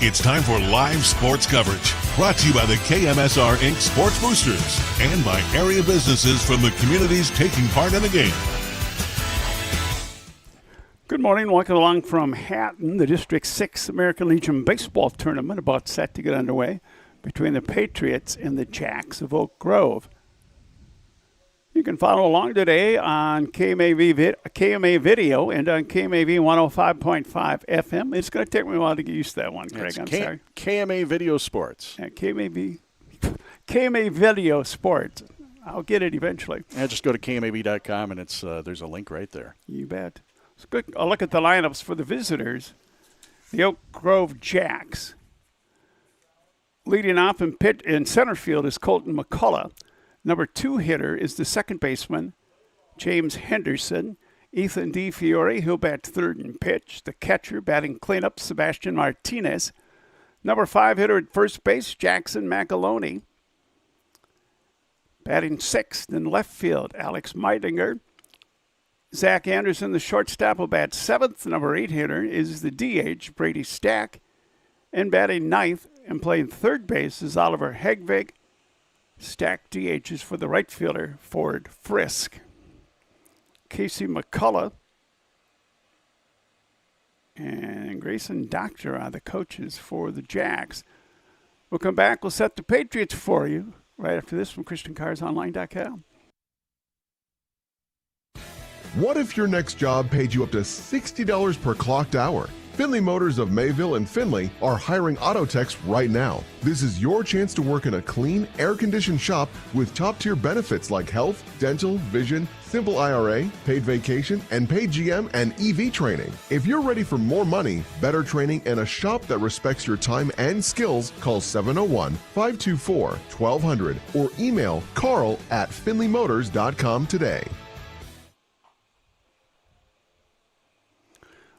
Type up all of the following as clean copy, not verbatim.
It's time for live sports coverage, brought to you by the KMSR Inc. Sports Boosters and by area businesses from the communities taking part in the game. Good morning. Welcome along from Hatton. The District 6 American Legion Baseball Tournament about set to get underway between the Patriots and the Jacks of Oak Grove. You can follow along today on KMA Video and on KMAV 105.5 FM. It's going to take me a while to get used to that one, Craig. I'm sorry. KMAVideo Sports. Yeah, KMAVideo Sports. I'll get it eventually. Yeah, just go to KMAV.com and it's there's a link right there. You bet. Let's go a look at the lineups for the visitors. The Oak Grove Jacks. Leading off in center field is Colton McCullough. Number 2 hitter is the second baseman, James Henderson. Ethan DeFiore, he'll bat third and pitch. The catcher batting cleanup, Sebastian Martinez. Number 5 hitter at first base, Jackson McAloney. Batting sixth in left field, Alex Meidinger. Zach Anderson, the shortstop, will bat seventh. Number 8 hitter is the DH, Brady Stack. And batting ninth and playing third base is Oliver Hegvig. Stack DHs for the right fielder, Ford Frisk. Casey McCullough and Grayson Doctor are the coaches for the Jacks. We'll come back. We'll set the Patriots for you right after this from ChristianCarsOnline.com. What if your next job paid you up to $60 per clocked hour? Finley Motors of Mayville and Finley are hiring auto techs right now. This is your chance to work in a clean, air-conditioned shop with top-tier benefits like health, dental, vision, simple IRA, paid vacation, and paid GM and EV training. If you're ready for more money, better training, and a shop that respects your time and skills, call 701-524-1200 or email carl@finleymotors.com today.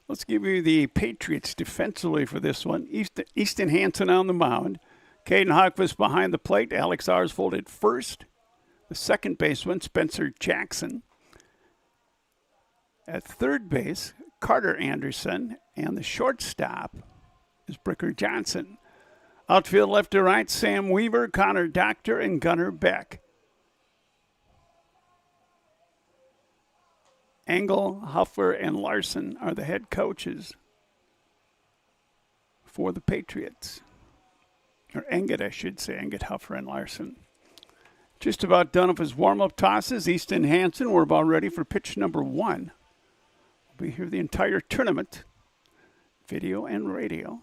Let's give you the Patriots defensively for this one. Easton Hansen on the mound. Caden Hockfuss behind the plate. Alex Arsvold at first. The second baseman, Spencer Jackson. At third base, Carter Anderson. And the shortstop is Bricker Johnson. Outfield left to right, Sam Weaver, Connor Doctor, and Gunnar Beck. Engel, Huffer, and Larson are the head coaches for the Patriots. Or Engett, I should say. Engett, Huffer, and Larson. Just about done with his warm-up tosses. Easton Hansen, we're about ready for pitch number 1. We'll be here the entire tournament. Video and radio.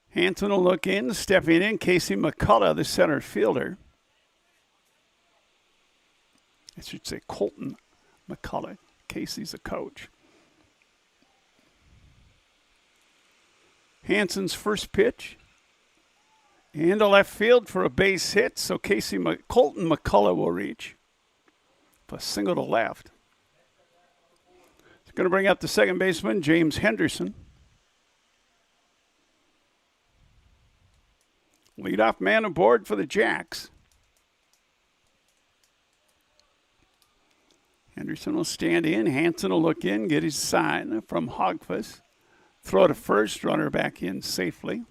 Hansen will look in, stepping in, Casey McCullough, the center fielder. I should say Colton McCullough. Casey's a coach. Hansen's first pitch. Into left field for a base hit, so Colton McCullough will reach. A single to left. It's going to bring up the second baseman, James Henderson. Leadoff man aboard for the Jacks. Henderson will stand in. Hansen will look in, get his sign from Hogfuss. Throw to first, runner back in safely.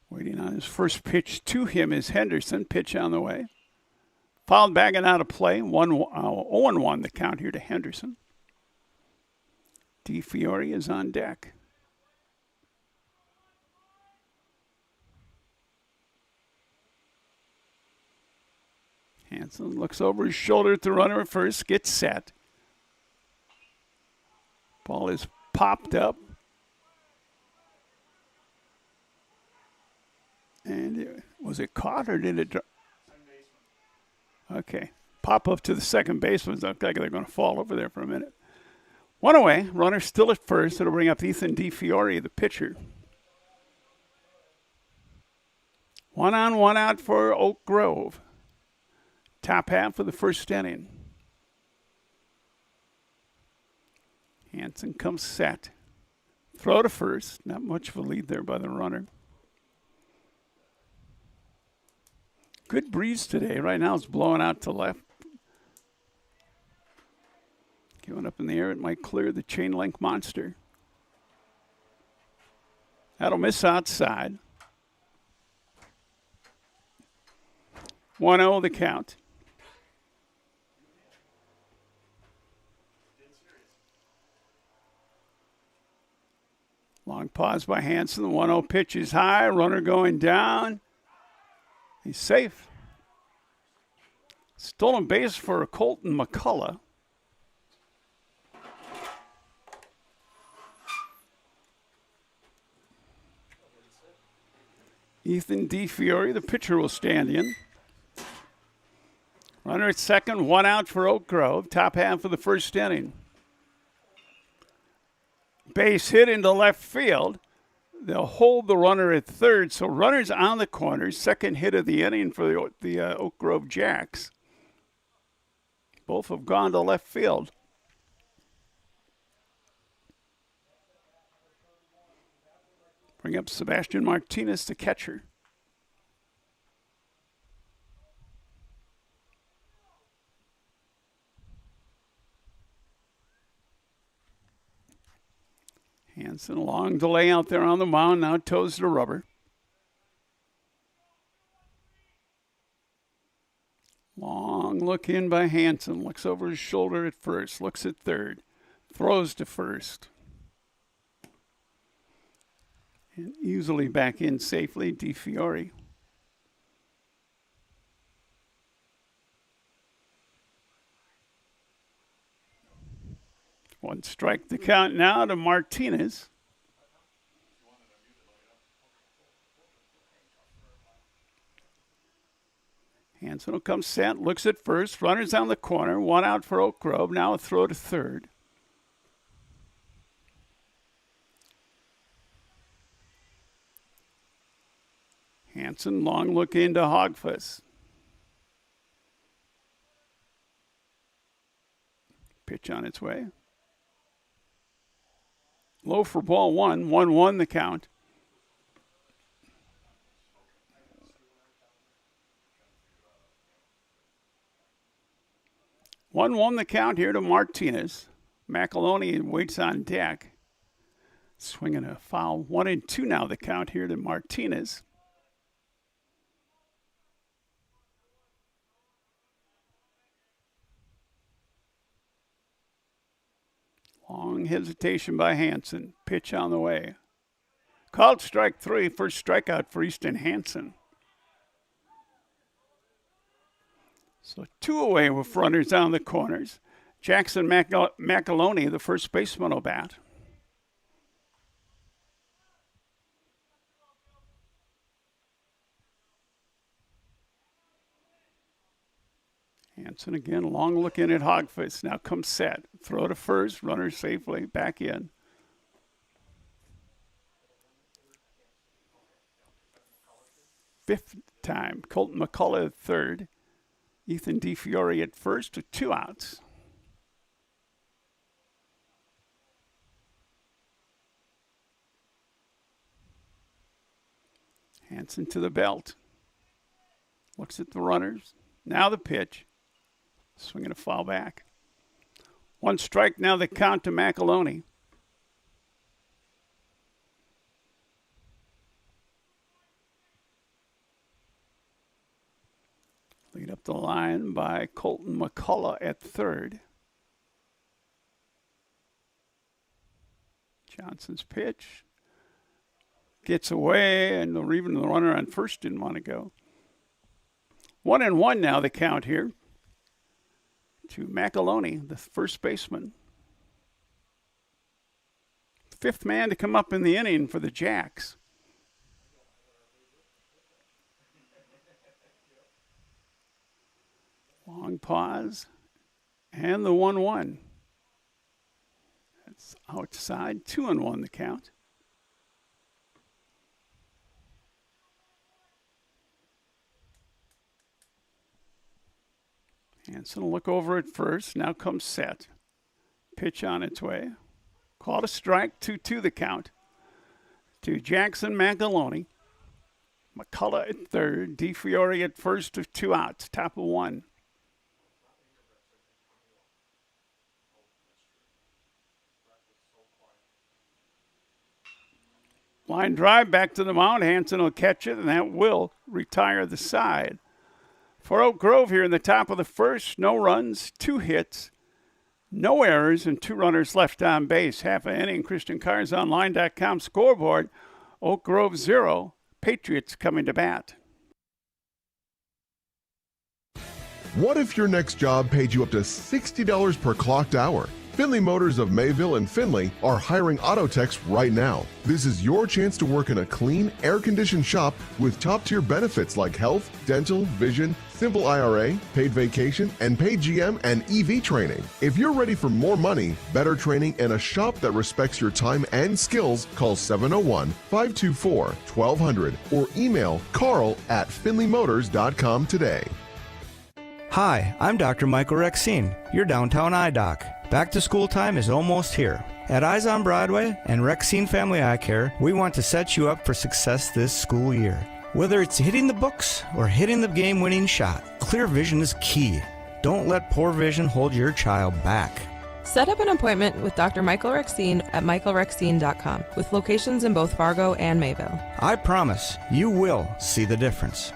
Waiting on his first pitch to him is Henderson. Pitch on the way. Fouled back and out of play. 0-1 the count here to Henderson. DeFiore is on deck. Hansen looks over his shoulder at the runner at first, gets set. Ball is popped up. And was it caught or did it drop? Okay. Pop up to the second baseman. Look like they're going to fall over there for a minute. One away. Runner still at first. It'll bring up Ethan DeFiore, the pitcher. 1 on, 1 out for Oak Grove. Top half of the first inning. Hansen comes set. Throw to first. Not much of a lead there by the runner. Good breeze today. Right now it's blowing out to left. Going up in the air, it might clear the chain link monster. That'll miss outside. 1-0 the count. Long pause by Hansen. The 1-0 pitch is high. Runner going down. He's safe. Stolen base for Colton McCullough. Ethan DeFiore, the pitcher, will stand in. Runner at second, 1 out for Oak Grove. Top half of the first inning. Base hit into left field. They'll hold the runner at third, so runner's on the corner. Second hit of the inning for the Oak Grove Jacks. Both have gone to left field. Bring up Sebastian Martinez, the catcher. Hansen, a long delay out there on the mound, now toes to rubber. Long look in by Hansen, looks over his shoulder at first, looks at third, throws to first. And easily back in safely, DeFiore. One strike the count now to Martinez. Hansen will come set, looks at first, runners on the corner, 1 out for Oak Grove, now a throw to third. Hansen, long look into Hogfuss. Pitch on its way. Low for ball 1, 1-1 the count. The count here to Martinez. McAloney waits on deck. Swinging a foul. 1-2 now the count here to Martinez. Long hesitation by Hansen. Pitch on the way. Called strike 3. First strikeout for Easton Hansen. So 2 away with runners down the corners. Jackson McAloney, the first baseman, will bat. Hansen again, long look in at Hogfuss. Now comes set. Throw to first, runner safely, back in. Fifth time, Colton McCullough at third. Ethan DeFiore at first with 2 outs. Hansen to the belt. Looks at the runners. Now the pitch. Swinging a foul back. 1 strike now the count to McAloney. Lead up the line by Colton McCullough at third. Johnson's pitch. Gets away, and even the runner on first didn't want to go. 1-1 now the count here to McAloney, the first baseman. 5th man to come up in the inning for the Jacks. Long pause, and the 1-1. That's outside, 2-1 the count. Hansen will look over at first. Now comes set. Pitch on its way. Called a strike. 2-2 the count to Jackson McAloney. McCullough at third. DeFiore at first with 2 outs. Top of 1. Line drive back to the mound. Hansen will catch it, and that will retire the side. For Oak Grove here in the top of the first, no runs, 2 hits, no errors, and 2 runners left on base. Half an inning. Christian CarsOnline.com scoreboard. Oak Grove 0. Patriots coming to bat. What if your next job paid you up to $60 per clocked hour? Finley Motors of Mayville and Finley are hiring auto techs right now. This is your chance to work in a clean, air-conditioned shop with top-tier benefits like health, dental, vision, simple IRA, paid vacation, and paid GM and EV training. If you're ready for more money, better training, and a shop that respects your time and skills, call 701-524-1200 or email carl@finleymotors.com today. Hi, I'm Dr. Michael Rexine, your downtown eye doc. Back to school time is almost here. At Eyes on Broadway and Rexine Family Eye Care, we want to set you up for success this school year. Whether it's hitting the books or hitting the game-winning shot, clear vision is key. Don't let poor vision hold your child back. Set up an appointment with Dr. Michael Rexine at michaelrexine.com with locations in both Fargo and Mayville. I promise you will see the difference.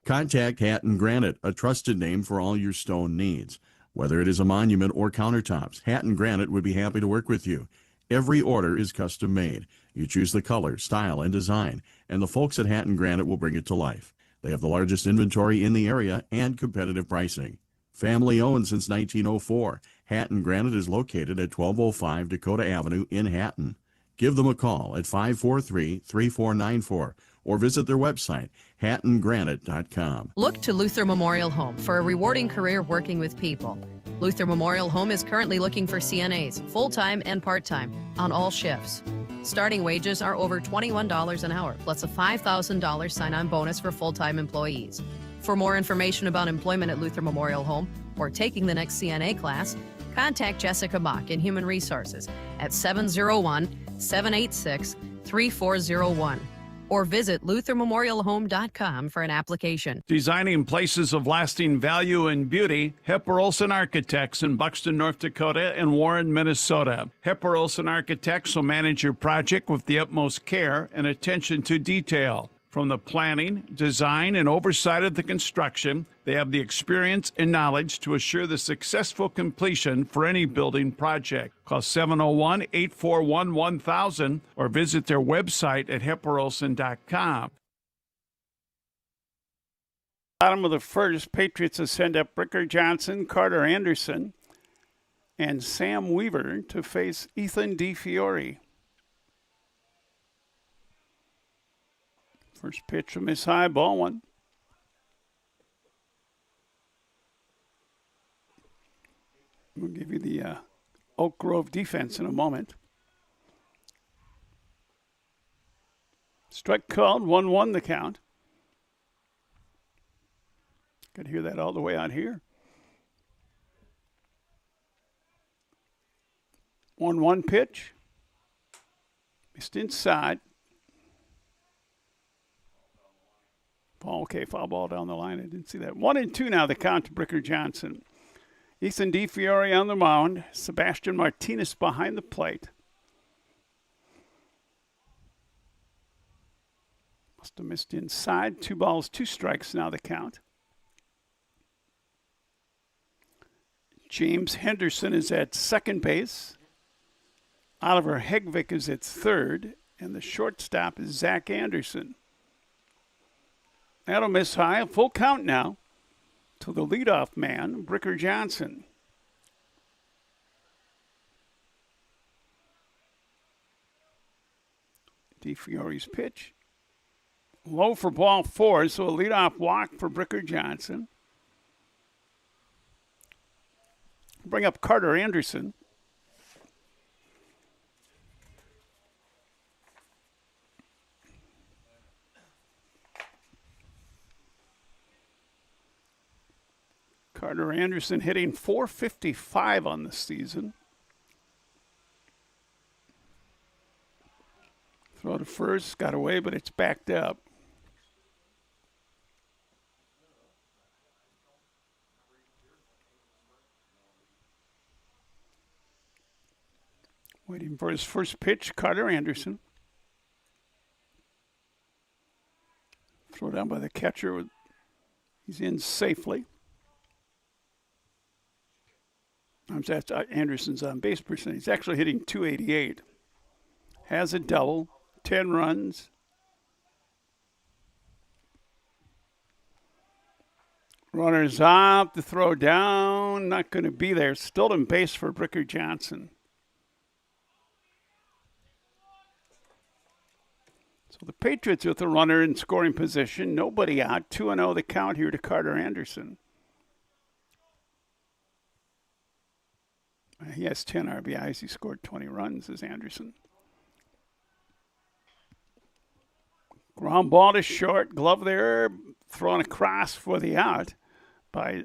Contact Hatton Granite, a trusted name for all your stone needs. Whether it is a monument or countertops, Hatton Granite would be happy to work with you. Every order is custom made. You choose the color, style, and design, and the folks at Hatton Granite will bring it to life. They have the largest inventory in the area and competitive pricing. Family owned since 1904, Hatton Granite is located at 1205 Dakota Avenue in Hatton. Give them a call at 543-3494 or visit their website, hattongranite.com. Look to Luther Memorial Home for a rewarding career working with people. Luther Memorial Home is currently looking for CNAs, full-time and part-time, on all shifts. Starting wages are over $21 an hour, plus a $5,000 sign-on bonus for full-time employees. For more information about employment at Luther Memorial Home or taking the next CNA class, contact Jessica Mock in Human Resources at 701-786-3401. or visit luthermemorialhome.com for an application. Designing places of lasting value and beauty, Hepper Olson Architects in Buxton, North Dakota and Warren, Minnesota. Hepper Olson Architects will manage your project with the utmost care and attention to detail. From the planning, design, and oversight of the construction, they have the experience and knowledge to assure the successful completion for any building project. Call 701-841-1000 or visit their website at hepperolson.com. Bottom of the first, Patriots will send up Ricker Johnson, Carter Anderson, and Sam Weaver to face Ethan DeFiore. First pitch from his high, ball 1. We'll give you the Oak Grove defense in a moment. Strike called, 1-1 the count. Could hear that all the way out here. 1-1 pitch. Missed inside. Okay, foul ball down the line. I didn't see that. 1-2 now, the count to Ricker Johnson. Ethan DeFiore on the mound. Sebastian Martinez behind the plate. Must have missed inside. 2 balls, 2 strikes now, the count. James Henderson is at second base. Oliver Hegvik is at third. And the shortstop is Zach Anderson. That'll miss high. Full count now to the leadoff man, Ricker Johnson. DeFiore's pitch. Low for ball 4, so a leadoff walk for Ricker Johnson. Bring up Carter Anderson. Carter Anderson hitting .455 on the season. Throw to first, got away, but it's backed up. Waiting for his first pitch, Carter Anderson. Throw down by the catcher. He's in safely. That's Anderson's on base percentage. He's actually hitting .288. Has a double, 10 runs. Runners up, the throw down, not going to be there. Still in base for Bricker Johnson. So the Patriots with a runner in scoring position. Nobody out. 2-0 the count here to Carter Anderson. He has 10 RBIs. He scored 20 runs as Anderson. Ground ball to short. Glove there. Thrown across for the out by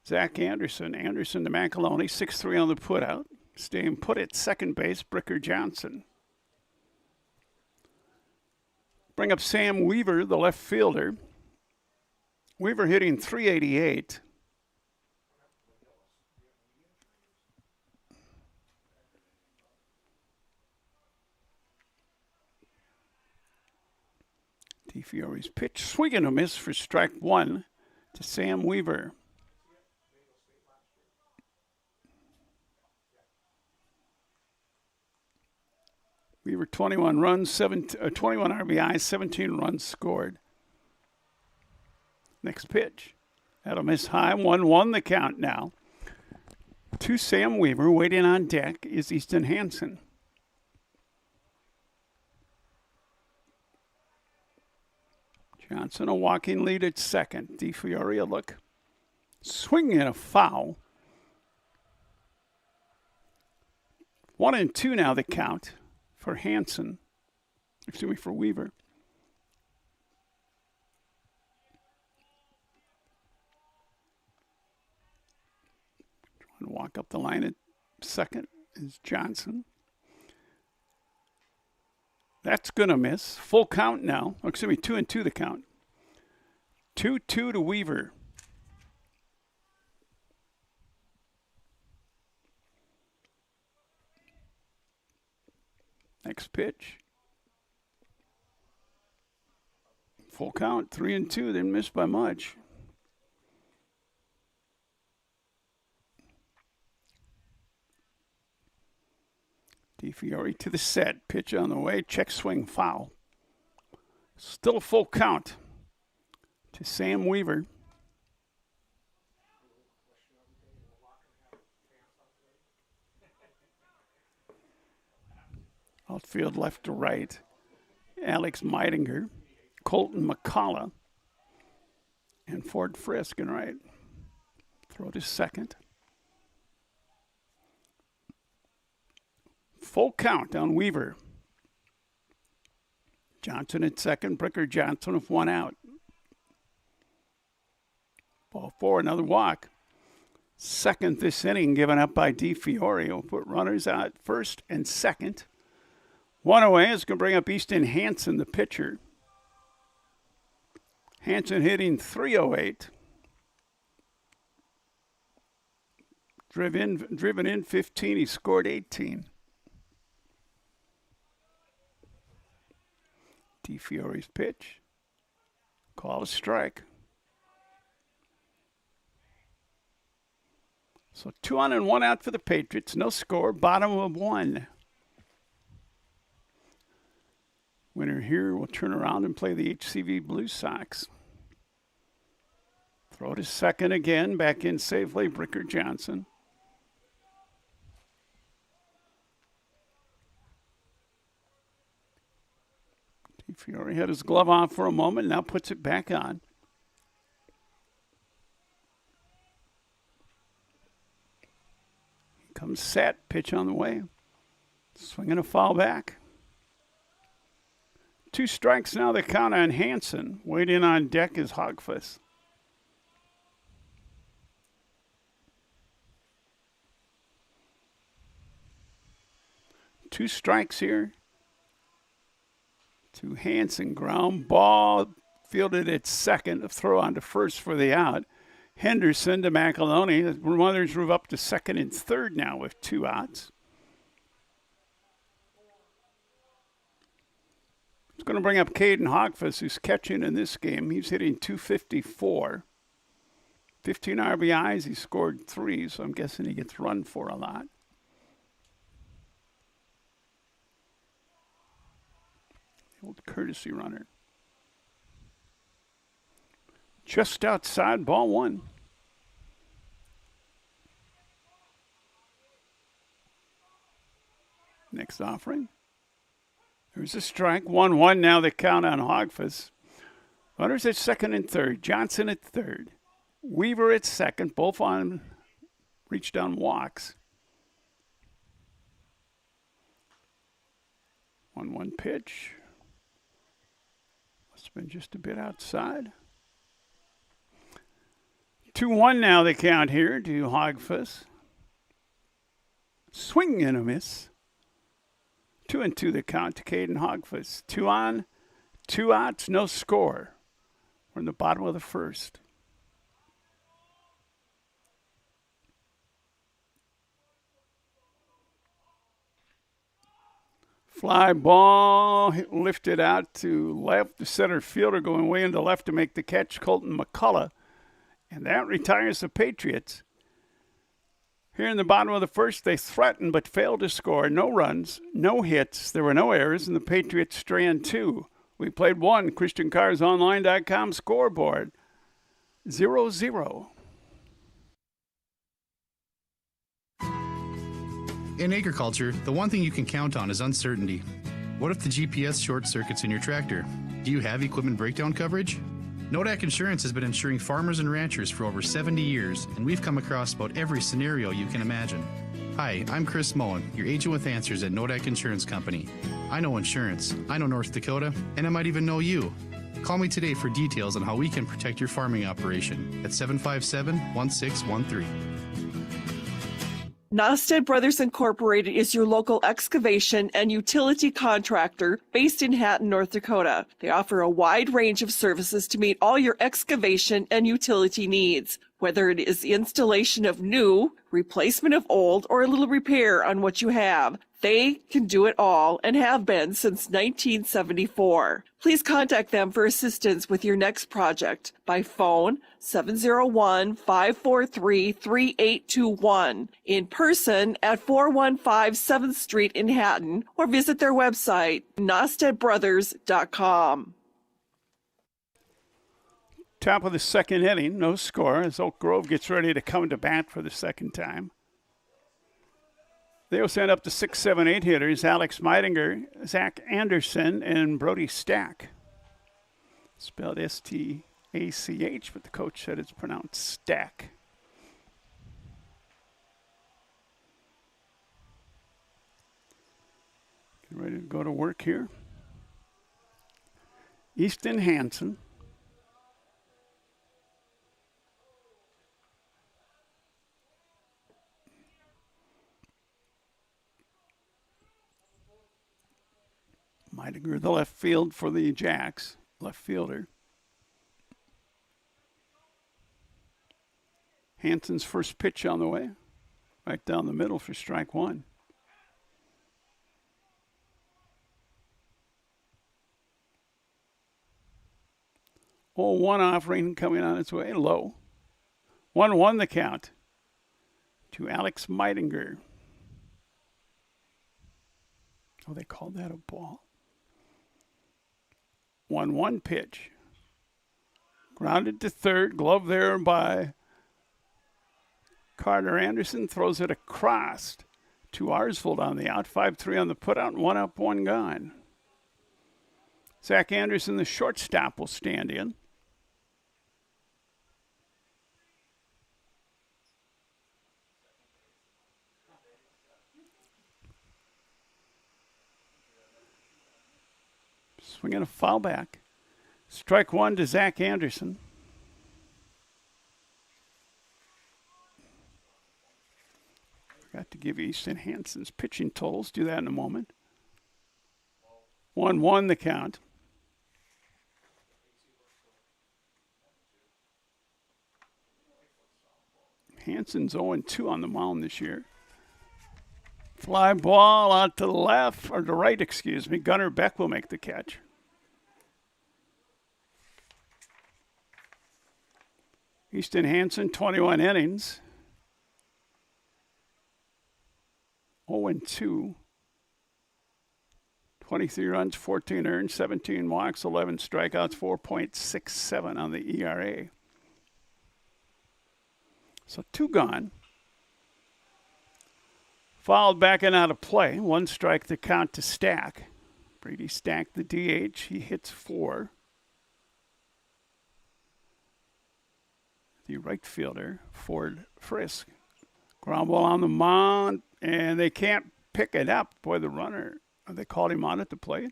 Zach Anderson. Anderson to McAloney. 6-3 on the putout. Staying put at second base, Bricker Johnson. Bring up Sam Weaver, the left fielder. Weaver hitting .388. DeFiore's pitch, swing and a miss for strike one to Sam Weaver. Weaver 21 runs, 21 RBIs, 17 runs scored. Next pitch. That'll miss high, 1-1 the count now. To Sam Weaver, waiting on deck is Easton Hansen. Johnson a walking lead at second. DeFiore a look. Swing and a foul. 1-2 now the count for Hansen. Excuse me, for Weaver. Trying to walk up the line at second is Johnson. That's going to miss. Full count now. Oh, excuse me, 2-2 the count. 2-2 to Weaver. Next pitch. Full count, 3-2. Didn't miss by much. DeFiore to the set. Pitch on the way. Check swing foul. Still a full count to Sam Weaver. Outfield left to right. Alex Meidinger, Colton McCullough, and Ford Frisk in right. Throw to second. Full count on Weaver. Johnson at second. Bricker Johnson with one out. Ball four, another walk. Second this inning given up by DeFiore. Will put runners out first and second. One away is going to bring up Easton Hansen, the pitcher. Hansen hitting .308. Driven in 15. He scored 18. DeFiore's pitch. Call a strike. So 2 on and 1 out for the Patriots. No score. Bottom of 1. Winner here will turn around and play the HCV Blue Sox. Throw to second again. Back in safely. Bricker Johnson. DeFiore had his glove off for a moment. Now puts it back on. He comes set. Pitch on the way. Swinging a foul back. 2 strikes now the count on Hansen. Waiting on deck is Hogfuss. Two strikes here to Hansen. Ground ball fielded at second. A throw on to first for the out. Henderson to McAloney. The runners move up to second and third now with 2 outs. It's going to bring up Caden Hogfuss, who's catching in this game. He's hitting .254. 15 RBIs. He scored 3, so I'm guessing he gets run for a lot. The old courtesy runner. Just outside, ball 1. Next offering. There's a strike. 1-1 now the count on Hogfuss. Runners at second and third. Johnson at third. Weaver at second. Both on reach down walks. 1-1 pitch. Must have been just a bit outside. 2-1 now the count here to Hogfuss. Swing and a miss. 2-2 the count to Caden Hogfuss. 2 on, 2 outs, no score. We're in the bottom of the first. Fly ball lifted out to left. The center fielder going way into left to make the catch, Colton McCullough. And that retires the Patriots. Here in the bottom of the first, they threatened but failed to score. No runs, no hits. There were no errors, and the Patriots strand 2. We played 1. ChristianCarsOnline.com scoreboard. 0-0. In agriculture, the one thing you can count on is uncertainty. What if the GPS short circuits in your tractor? Do you have equipment breakdown coverage? Nodak Insurance has been insuring farmers and ranchers for over 70 years, and we've come across about every scenario you can imagine. Hi, I'm Chris Moen, your agent with answers at Nodak Insurance Company. I know insurance, I know North Dakota, and I might even know you. Call me today for details on how we can protect your farming operation at 757-1613. Nostad Brothers Incorporated is your local excavation and utility contractor based in Hatton, North Dakota. They offer a wide range of services to meet all your excavation and utility needs, whether it is installation of new, replacement of old, or a little repair on what you have. They can do it all and have been since 1974. Please contact them for assistance with your next project by phone 701-543-3821, in person at 415 7th Street in Hatton, or visit their website, nostadbrothers.com. Top of the second inning, no score as Oak Grove gets ready to come to bat for the second time. They'll send up to 6, 7, 8 hitters, Alex Meidinger, Zach Anderson, and Brody Stack. Spelled S-T-A-C-H, but the coach said it's pronounced Stack. Get ready to go to work here. Easton Hansen. Meidinger, the left field for the Jacks, left fielder. Hansen's first pitch on the way, right down the middle for strike 1. Oh, 1 offering coming on its way, low. 1-1 the count to Alex Meidinger. Oh, they called that a ball. 1-1 pitch. Grounded to third. Glove there by Carter Anderson. Throws it across to Arsvold on the out. 5-3 on the putout. 1 up, 1 gone. Zach Anderson, the shortstop, will stand in. Swinging a foul back. Strike 1 to Zach Anderson. Forgot to give Easton Hansen's pitching totals. Do that in a moment. 1-1 the count. Hansen's 0-2 on the mound this year. Fly ball out to the left, or the right, excuse me. Gunnar Beck will make the catch. Easton Hansen, 21 innings. 0-2. 23 runs, 14 earned, 17 walks, 11 strikeouts, 4.67 on the ERA. So 2 gone. Fouled back and out of play. 1 strike to count to Stack. Brady Stack, the DH. He hits 4. The right fielder, Ford Frisk. Ground ball on the mound, and they can't pick it up. Boy, the runner, they called him on at the plate.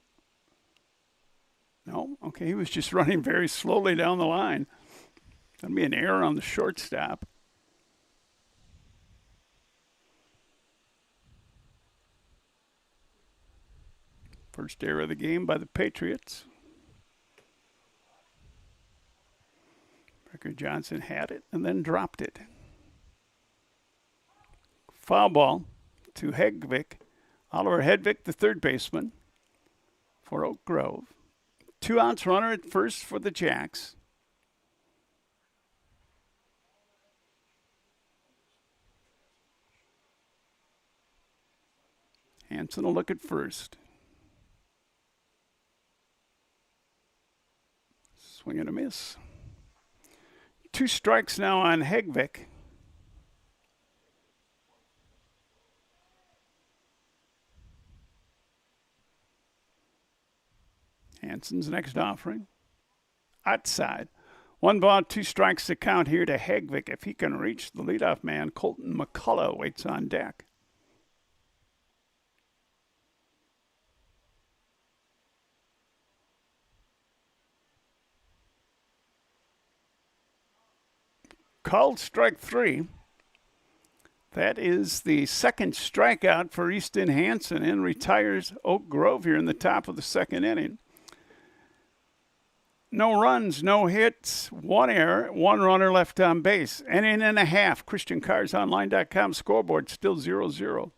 No? Okay, he was just running very slowly down the line. That'd be an error on the shortstop. First error of the game by the Patriots. Ricker Johnson had it and then dropped it. Foul ball to Hedvig. Oliver Hedvig, the third baseman for Oak Grove. 2 outs runner at first for the Jacks. Hansen will look at first. Swing and a miss. 2 strikes now on Hedvig. Hansen's next offering. Outside. 1 ball, 2 strikes to count here to Hedvig. If he can reach the leadoff man, Colton McCullough waits on deck. Called strike 3. That is the second strikeout for Easton Hansen and retires Oak Grove here in the top of the second inning. No runs, no hits, 1 error, 1 runner left on base. Inning and a half. ChristianCarsOnline.com scoreboard still 0-0.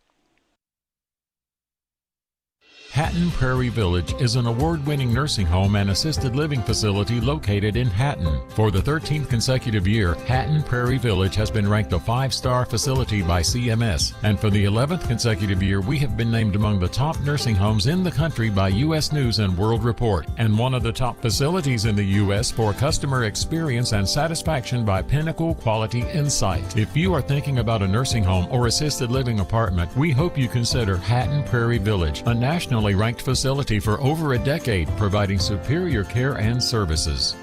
Hatton Prairie Village is an award-winning nursing home and assisted living facility located in Hatton. For the 13th consecutive year, Hatton Prairie Village has been ranked a 5-star facility by CMS. And for the 11th consecutive year, we have been named among the top nursing homes in the country by U.S. News and World Report, and one of the top facilities in the U.S. for customer experience and satisfaction by Pinnacle Quality Insight. If you are thinking about a nursing home or assisted living apartment, we hope you consider Hatton Prairie Village, a nationally ranked facility for over a decade, providing superior care and services.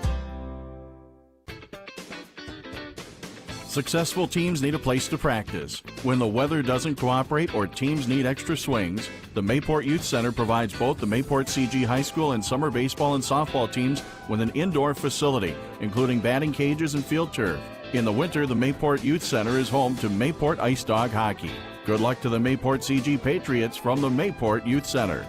Successful teams need a place to practice. When the weather doesn't cooperate or teams need extra swings, the Mayport Youth Center provides both the Mayport CG High School and summer baseball and softball teams with an indoor facility, including batting cages and field turf. In the winter, the Mayport Youth Center is home to Mayport Ice Dog Hockey. Good luck to the Mayport CG Patriots from the Mayport Youth Center.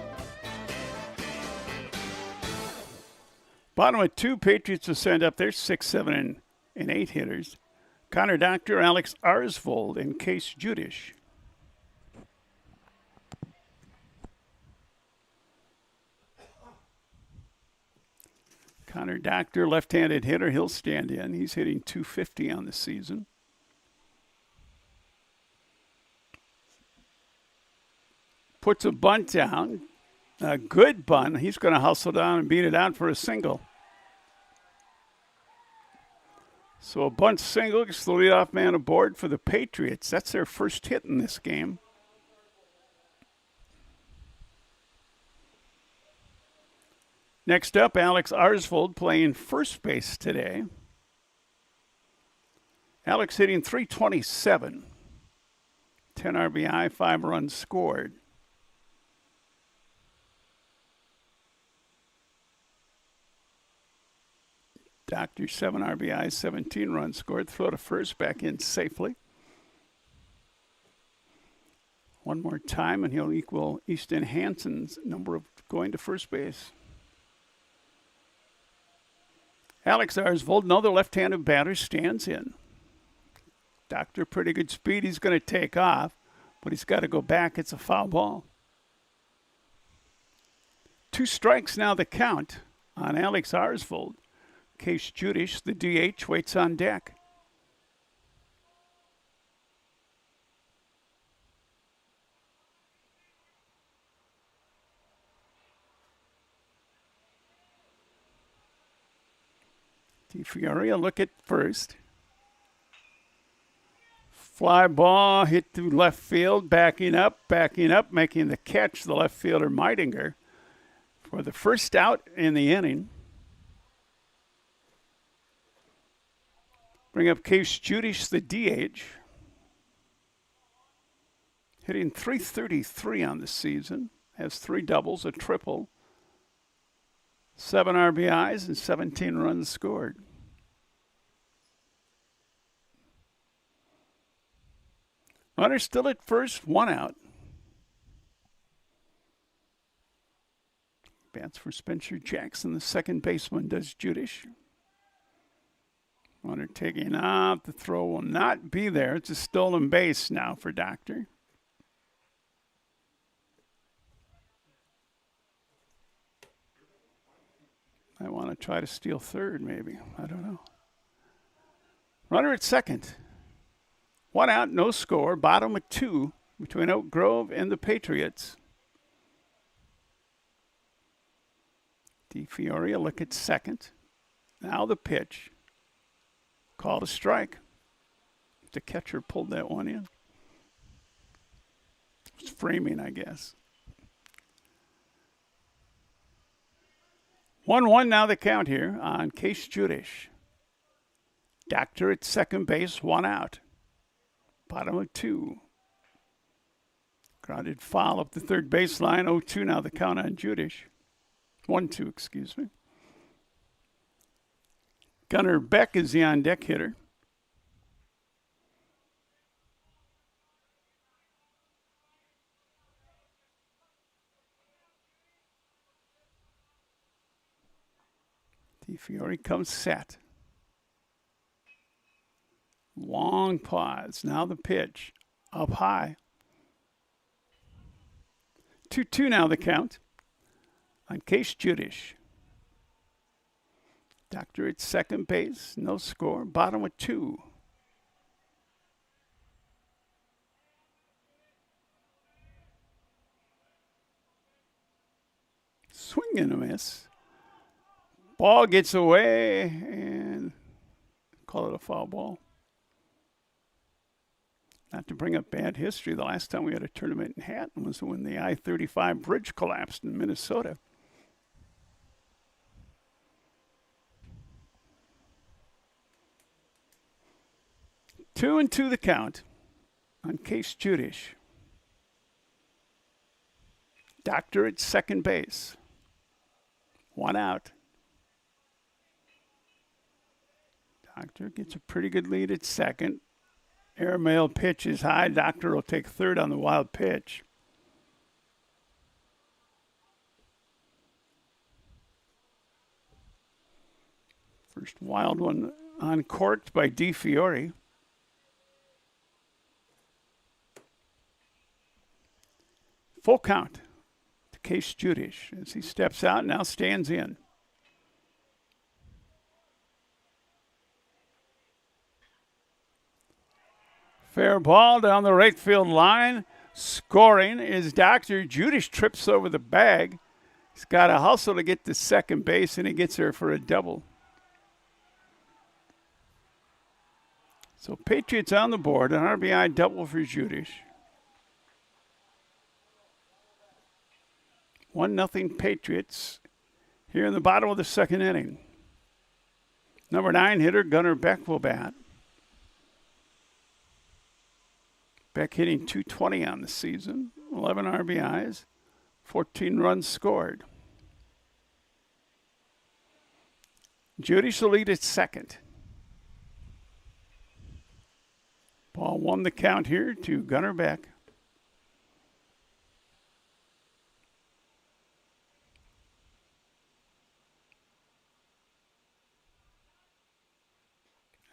Bottom of 2, Patriots will send up their 6, 7, and 8 hitters. Connor Doctor, Alex Arsvold, and Case Judish. Connor Doctor, left-handed hitter, he'll stand in. He's hitting .250 on the season. Puts a bunt down. A good bunt. He's going to hustle down and beat it out for a single. So a bunt single gets the leadoff man aboard for the Patriots. That's their first hit in this game. Next up, Alex Arsvold playing first base today. Alex hitting .327. 10 RBI, 5 runs scored. Doctor, 7 RBIs, 17 runs scored. Throw to first, back in safely. One more time, and he'll equal Easton Hansen's number of going to first base. Alex Arsvold, another left-handed batter, stands in. Doctor, pretty good speed. He's going to take off, but he's got to go back. It's a foul ball. 2 strikes now the count on Alex Arsvold. Case Judish, the DH, waits on deck. DeFiore, a look at first. Fly ball hit to left field, backing up, making the catch, the left fielder Meidinger, for the first out in the inning. Bring up Case Judish, the DH. Hitting .333 on the season. Has 3 doubles, a triple, 7 RBIs, and 17 runs scored. Runner still at first, 1 out. Bats for Spencer Jackson, the second baseman, does Judish. Runner taking off. The throw will not be there. It's a stolen base now for Doctor. I want to try to steal third, maybe. I don't know. Runner at second. 1 out, no score. Bottom of 2 between Oak Grove and the Patriots. DeFiore, a look at second. Now the pitch. Called a strike. The catcher pulled that one in. It's framing, I guess. 1-1 now the count here on Case Judish. Doctor at second base, 1 out. Bottom of 2. Grounded foul up the third baseline. 0-2 now the count on Judish. 1-2, excuse me. Gunnar Beck is the on-deck hitter. DeFiore comes set. Long pause. Now the pitch. Up high. 2-2 now the count on Case Judish. Doctor at second base. No score. Bottom of 2. Swing and a miss. Ball gets away and call it a foul ball. Not to bring up bad history, the last time we had a tournament in Hatton was when the I-35 bridge collapsed in Minnesota. Two and 2 the count on Case Judish. Doctor at second base. 1 out. Doctor gets a pretty good lead at second. Airmail pitch is high. Doctor will take third on the wild pitch. First wild one uncorked by DeFiore. Full count to Case Judish as he steps out and now stands in. Fair ball down the right field line. Scoring is Dr. Judish. Trips over the bag. He's got to hustle to get to second base, and he gets there for a double. So Patriots on the board. An RBI double for Judish. 1-0 Patriots here in the bottom of the second inning. Number 9 hitter Gunnar Beck will bat. Beck hitting .220 on the season, 11 RBIs, 14 runs scored. Judish will lead at second. Ball 1 the count here to Gunnar Beck.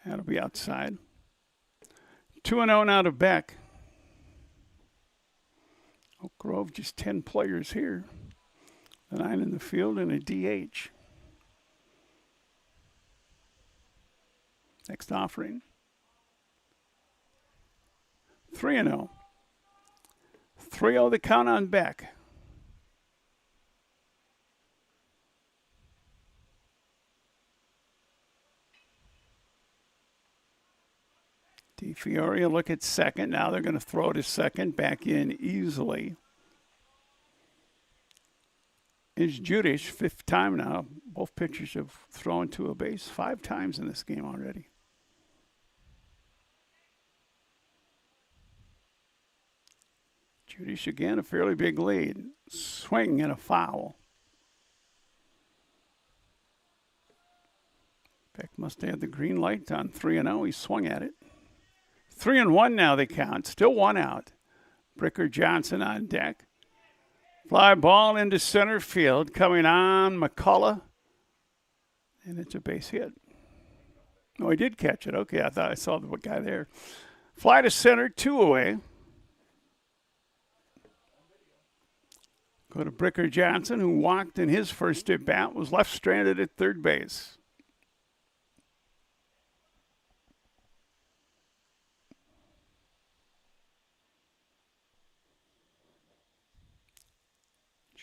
That'll be outside. 2-0 now to Beck. Oak Grove, just 10 players here. A 9 in the field and a DH. Next offering. 3-0. 3-0 the count on Beck. DeFiore will look at second. Now they're going to throw to second, back in easily. Is Judish, fifth time now. Both pitchers have thrown to a base 5 times in this game already. Judish again, a fairly big lead. Swing and a foul. Beck must have the green light on 3-0. He swung at it. 3-1 now they count. Still 1 out. Bricker Johnson on deck. Fly ball into center field. Coming on McCullough. And it's a base hit. Oh, he did catch it. Okay, I thought I saw the guy there. Fly to center, 2 away. Go to Bricker Johnson, who walked in his first at-bat, was left stranded at third base.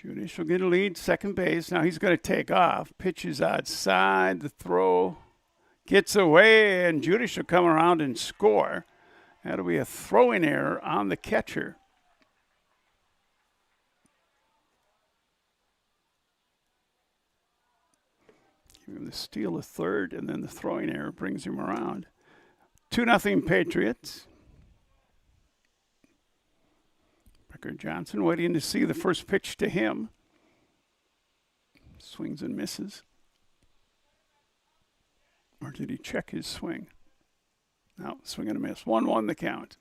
Judish will get a lead, second base. Now he's going to take off. Pitches outside. The throw gets away, and Judish will come around and score. That'll be a throwing error on the catcher. Give him the steal of third, and then the throwing error brings him around. 2-0 Patriots. Bricker Johnson waiting to see the first pitch to him. Swings and misses. Or did he check his swing? No, swing and a miss. 1-1 the count.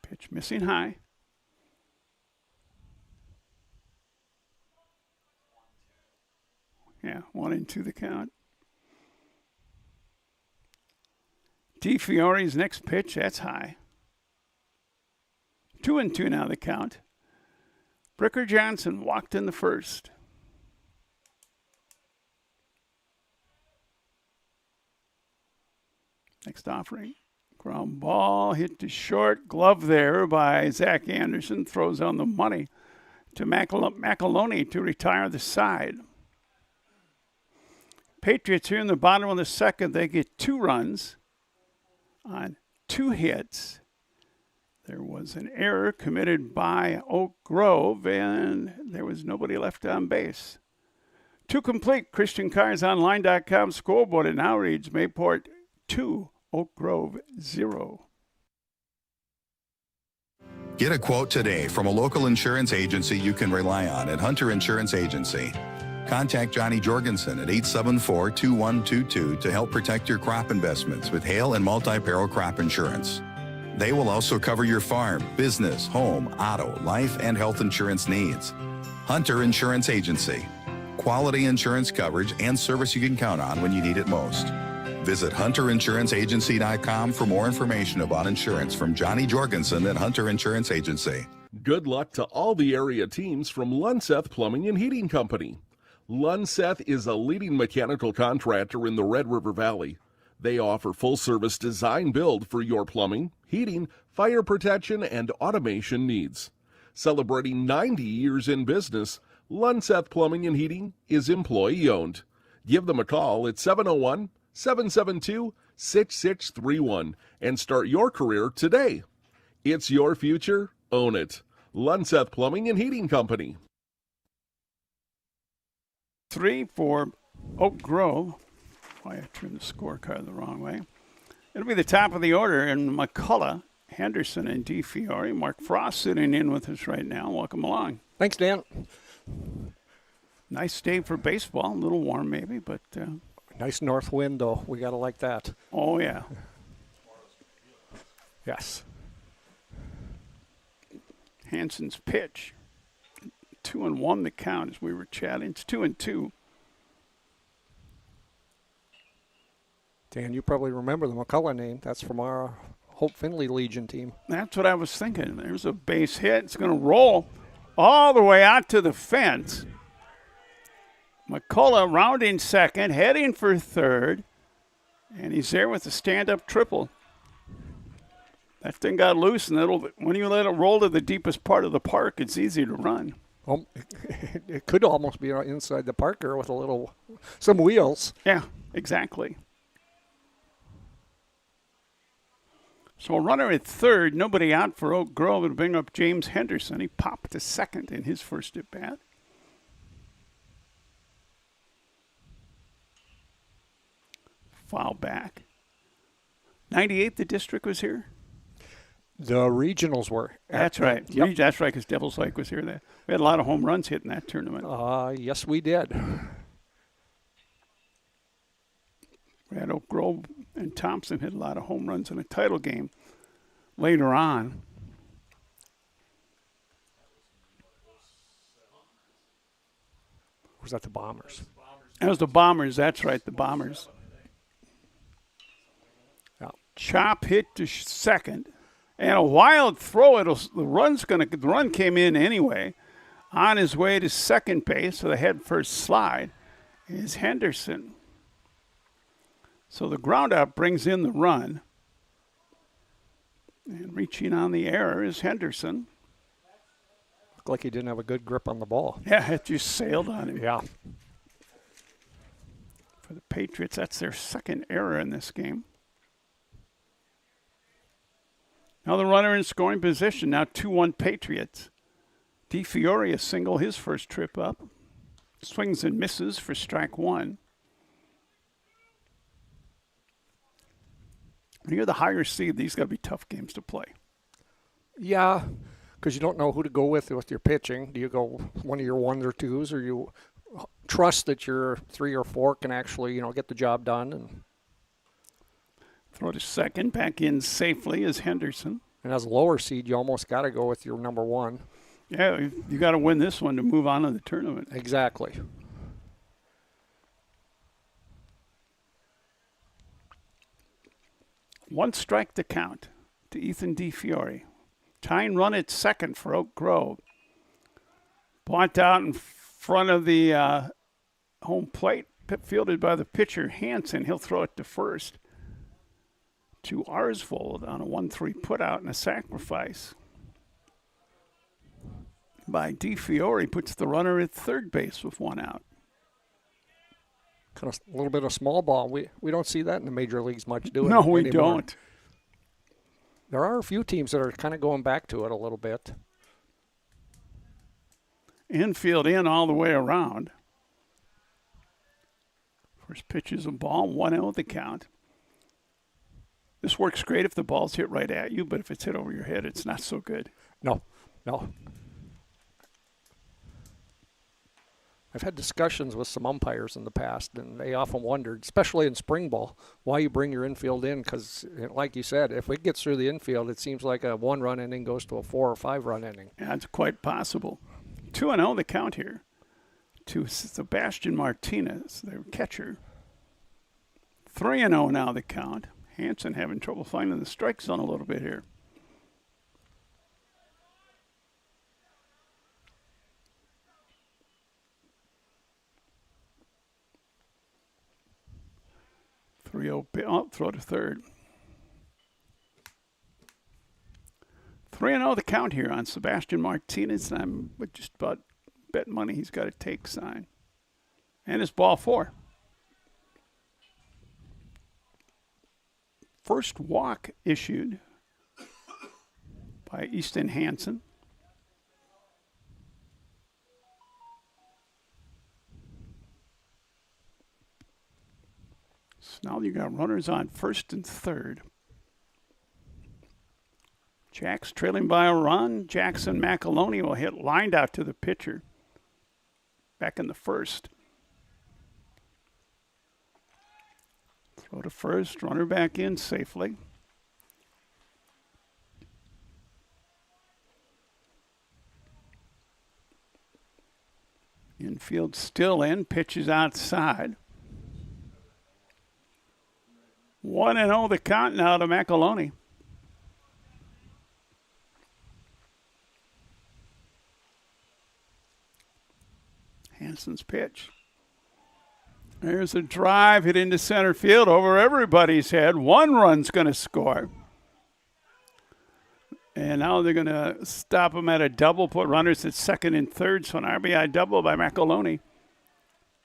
Pitch missing high. Yeah, 1-2 the count. DeFiore's next pitch, that's high. 2-2 now the count. Bricker Johnson walked in the first. Next offering. Ground ball hit to short. Glove there by Zach Anderson. Throws on the money to McAloney to retire the side. Patriots here in the bottom of the second. They get 2 runs on 2 hits. There was an error committed by Oak Grove, and there was nobody left on base. 2 complete. ChristianCarsOnline.com scoreboard. It now reads Mayport 2, Oak Grove 0. Get a quote today from a local insurance agency you can rely on at Hunter Insurance Agency. Contact Johnny Jorgensen at 874-2122 to help protect your crop investments with hail and multi-peril crop insurance. They will also cover your farm, business, home, auto, life, and health insurance needs. Hunter Insurance Agency. Quality insurance coverage and service you can count on when you need it most. Visit HunterInsuranceAgency.com for more information about insurance from Johnny Jorgensen at Hunter Insurance Agency. Good luck to all the area teams from Lunseth Plumbing and Heating Company. Lunseth is a leading mechanical contractor in the Red River Valley. They offer full-service design build for your plumbing, heating, fire protection, and automation needs. Celebrating 90 years in business, Lunseth Plumbing and Heating is employee-owned. Give them a call at 701-772-6631 and start your career today. It's your future. Own it. Lunseth Plumbing and Heating Company. 3 for Oak Grove. Why I turned the scorecard the wrong way. It'll be the top of the order, and McCullough, Henderson, and DeFiore. Mark Frost sitting in with us right now. Welcome along. Thanks, Dan. Nice day for baseball. A little warm maybe, but... nice north wind, though. We got to like that. Oh, yeah. Yes. Hanson's pitch. 2-1 the count as we were chatting. It's 2-2. Dan, you probably remember the McCullough name. That's from our Hope Finley Legion team. That's what I was thinking. There's a base hit. It's going to roll all the way out to the fence. McCullough rounding second, heading for third, and he's there with a stand-up triple. That thing got loose, and when you let it roll to the deepest part of the park, it's easy to run. It could almost be inside the parker with some wheels. Yeah, exactly. So a runner at third, nobody out for Oak Grove, and bring up James Henderson. He popped to second in his first at bat. Foul back. 98, the district was here? The regionals were. That's right. Yep. That's right, because Devil's Lake was here. We had a lot of home runs hit in that tournament. Yes, we did. We had Oak Grove and Thompson hit a lot of home runs in a title game later on. Was that the Bombers? That was the Bombers. That's right, the Bombers. Yeah. Chop hit to second. And a wild throw. The run came in anyway. On his way to second base with a head first slide is Henderson. So the ground out brings in the run. And reaching on the error is Henderson. Looked like he didn't have a good grip on the ball. Yeah, it just sailed on him. Yeah. For the Patriots, that's their second error in this game. Now the runner in scoring position, now 2-1 Patriots. DeFiore a single his first trip up. Swings and misses for strike one. When you're the higher seed, these got to be tough games to play. Yeah, because you don't know who to go with your pitching. Do you go one of your ones or twos, or you trust that your 3 or 4 can actually, get the job done? And throw to second, back in safely is Henderson. And as a lower seed, you almost got to go with your number 1. Yeah, you got to win this one to move on to the tournament. Exactly. One strike to count to Ethan DeFiore. Tying run at second for Oak Grove. Bunt out in front of the home plate, fielded by the pitcher Hansen. He'll throw it to first. To Arsvold on a 1-3 putout and a sacrifice. By DeFiore, puts the runner at third base with 1 out. Kind of a little bit of small ball. We don't see that in the major leagues much, do we? No, we anymore. don't. There are a few teams that are kind of going back to it a little bit. Infield in all the way around. First pitch is a ball, 1-0 the count. This works great if the ball's hit right at you, but if it's hit over your head, it's not so good. No. I've had discussions with some umpires in the past, and they often wondered, especially in spring ball, why you bring your infield in. Because, like you said, if it gets through the infield, it seems like a 1-run inning goes to a 4 or 5-run inning. That's quite possible. 2-0 the count here to Sebastian Martinez, their catcher. 3-0 now the count. Hansen having trouble finding the strike zone a little bit here. Throw to third. 3-0 the count here on Sebastian Martinez, and I'm with just about bet money he's got a take sign. And it's ball 4. First walk issued by Easton Hansen. So now you got runners on first and third. Jacks trailing by a run. Jackson McAloney will hit lined out to the pitcher. Back in the first. Throw to first, runner back in safely. Infield still in, pitches outside. 1-0 the count now to McAloney. Hansen's pitch. There's a drive hit into center field over everybody's head. 1 run's going to score. And now they're going to stop him at a double, put runners at second and third. So an RBI double by McAloney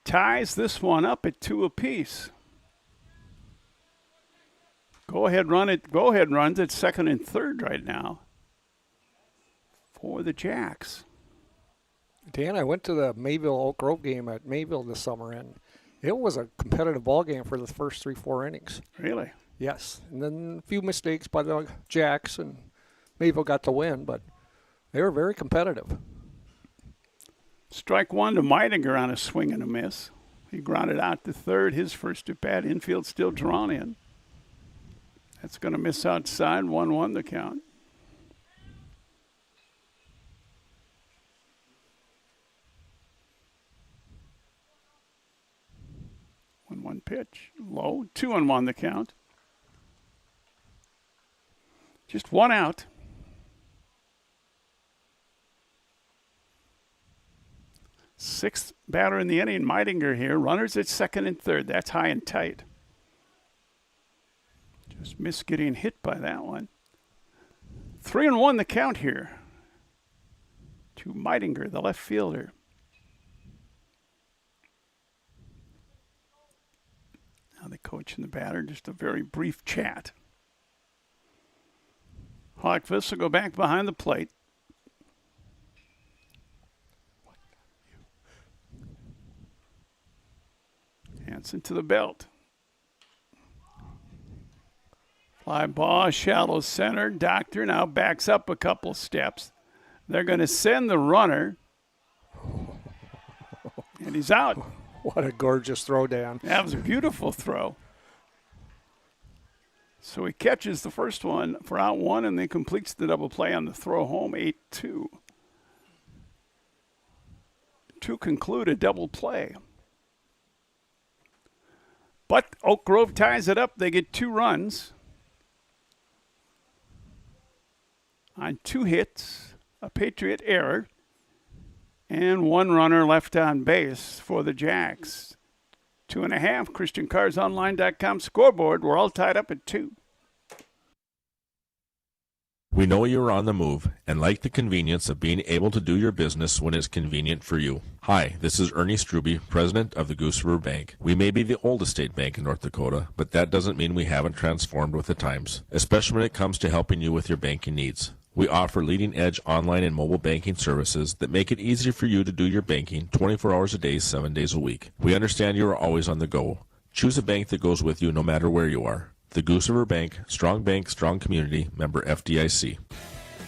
ties this one up at 2 apiece. Go ahead runs at second and third right now for the Jacks. Dan, I went to the Mayville Oak Grove game at Mayville this summer, and it was a competitive ball game for the first 3-4 innings. Really? Yes. And then a few mistakes by the Jacks, and Mayville got the win, but they were very competitive. Strike one to Meidinger on a swing and a miss. He grounded out to third, his first at bat. Infield still drawn in. That's going to miss outside, 1-1 the count. 1-1 pitch, low, 2-1 the count. Just one out. Sixth batter in the inning, Meidinger here. Runners at second and third. That's high and tight. Just missed getting hit by that one. 3-1 the count here to Meidinger, the left fielder. Now the coach and the batter, just a very brief chat. Hawkfist will go back behind the plate. Hansen to the belt. Fly ball, shallow center. Doctor now backs up a couple steps. They're going to send the runner. And he's out. What a gorgeous throw, Dan. That was a beautiful throw. So he catches the first one for out one and then completes the double play on the throw home, 8-2. To conclude a double play. But Oak Grove ties it up. They get 2 runs on 2 hits, a Patriot error, and 1 runner left on base for the Jacks. 2.5, ChristianCarsOnline.com scoreboard. We're all tied up at 2. We know you're on the move and like the convenience of being able to do your business when it's convenient for you. Hi, this is Ernie Struby, president of the Goose River Bank. We may be the oldest state bank in North Dakota, but that doesn't mean we haven't transformed with the times, especially when it comes to helping you with your banking needs. We offer leading-edge online and mobile banking services that make it easy for you to do your banking 24 hours a day, 7 days a week. We understand you are always on the go. Choose a bank that goes with you no matter where you are. The Goose River Bank, strong bank, strong community, member FDIC.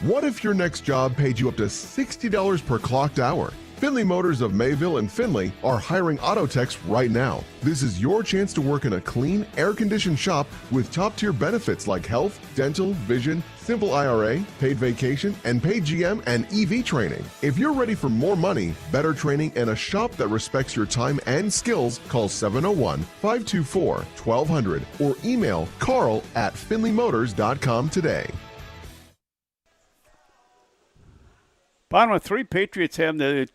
What if your next job paid you up to $60 per clocked hour? Finley Motors of Mayville and Finley are hiring auto techs right now. This is your chance to work in a clean, air-conditioned shop with top-tier benefits like health, dental, vision, simple IRA, paid vacation, and paid GM and EV training. If you're ready for more money, better training, and a shop that respects your time and skills, call 701-524-1200 or email carl@finleymotors.com today. Bottom of 3, Patriots have the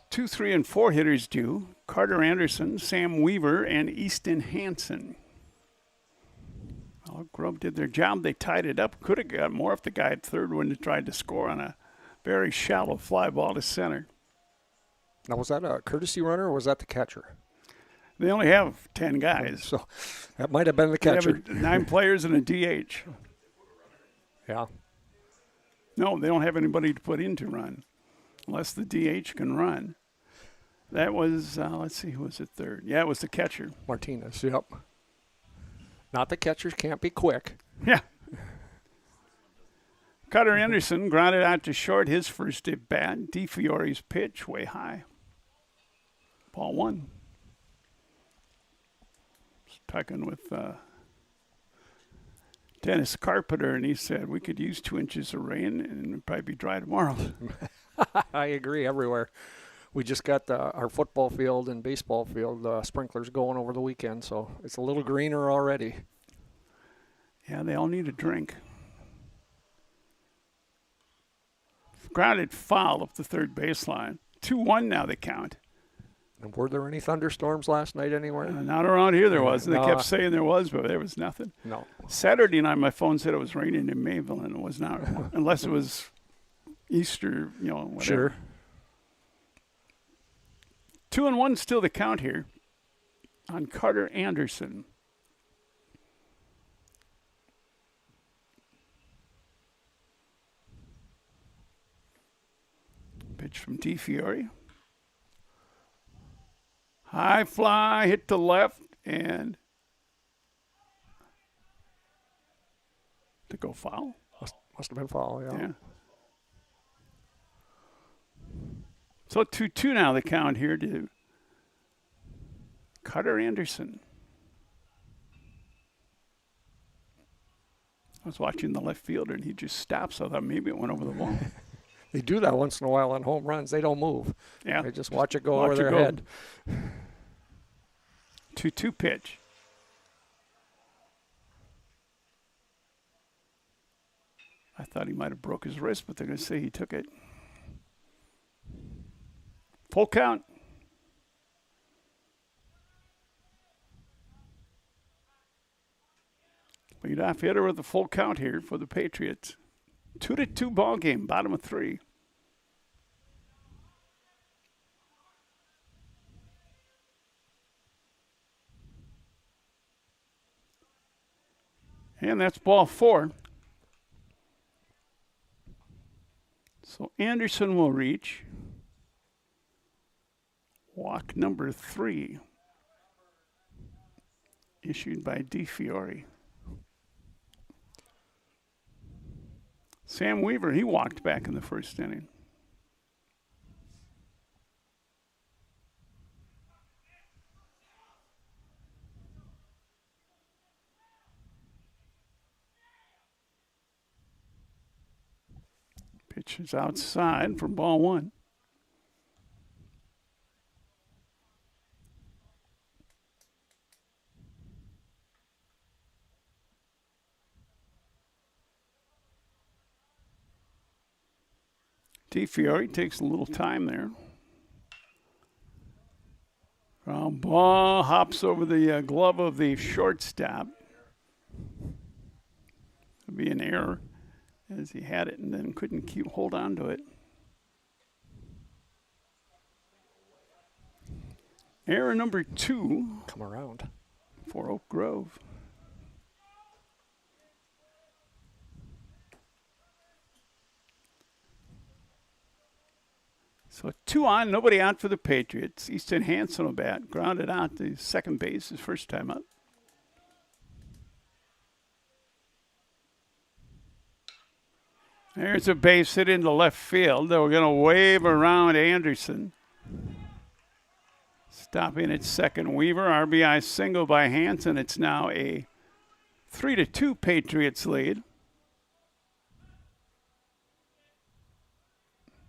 2, 3, and 4 hitters due. Carter Anderson, Sam Weaver, and Easton Hansen. Well, Grove did their job. They tied it up. Could have got more if the guy at third wouldn't have tried to score on a very shallow fly ball to center. Now, was that a courtesy runner or was that the catcher? They only have 10 guys. So that might have been the catcher. They have 9 players and a DH. Yeah. No, they don't have anybody to put in to run unless the DH can run. That was, let's see, who was at third? Yeah, it was the catcher. Martinez, yep. Not the catchers can't be quick. Yeah. Carter Anderson grounded out to short, his first at bat. DeFiore's pitch way high. Ball 1. Talking with Dennis Carpenter, and he said we could use 2 inches of rain and it'd probably be dry tomorrow. I agree everywhere. We just got our football field and baseball field sprinklers going over the weekend, so it's a little greener already. Yeah, they all need a drink. Grounded foul up the third baseline. 2-1 now they count. Were there any thunderstorms last night anywhere? Not around here there was. They No. kept saying there was, but there was nothing. No. Saturday night, my phone said it was raining in Mayville, and it was not, unless it was Easter, whatever. Sure. 2-1 still the count here on Carter Anderson. Pitch from DeFiore. High fly, hit to left, and to go foul. Must have been foul, yeah. So 2-2 now the count here to Carter Anderson. I was watching the left fielder, and he just stops. I thought maybe it went over the wall. They do that once in a while on home runs. They don't move. Yeah. They just watch it go over their head. 2-2 pitch. I thought he might have broke his wrist, but they're going to say he took it. Full count. Leadoff hitter with a full count here for the Patriots. 2-2 ball game, bottom of 3. And that's ball 4. So Anderson will reach walk number 3, issued by DeFiore. Sam Weaver, he walked back in the first inning. Pitch is outside for ball 1. DeFiore takes a little time there. Ground ball hops over the glove of the shortstop. It'll be an error as he had it and then couldn't hold on to it. Error number 2. Come around. For Oak Grove. So 2 on, nobody out for the Patriots. Easton Hansen will bat. Grounded out to second base his first time up. There's a base hit into left field. They were going to wave around Anderson. Stopping at second, Weaver. RBI single by Hansen. It's now a 3-2 Patriots lead.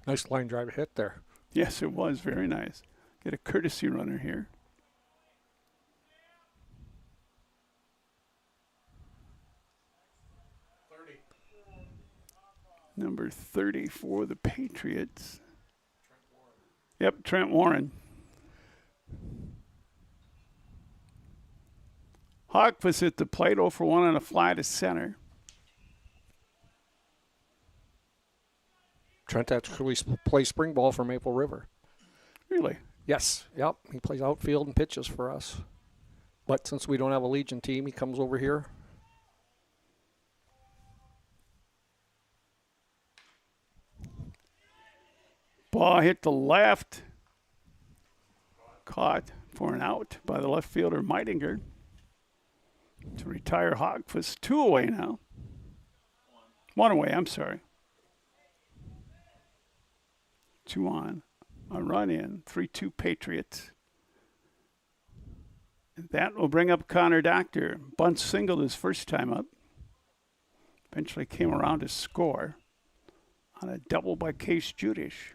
Nice line drive hit there. Yes, it was. Very nice. Get a courtesy runner here. Number 30 for the Patriots. Yep, Trent Warren. Hawk was at the plate, 0 for 1 on a fly to center. Trent actually plays spring ball for Maple River. Really? Yes. Yep. He plays outfield and pitches for us. But since we don't have a Legion team, he comes over here. Ball hit the left. Caught for an out by the left fielder, Meitinger. To retire Hogfuss. 2 away now. 1 away, I'm sorry. 2 on. A run in. 3-2 Patriots. And that will bring up Connor Doctor. Bunt singled his first time up. Eventually came around to score on a double by Case Judish.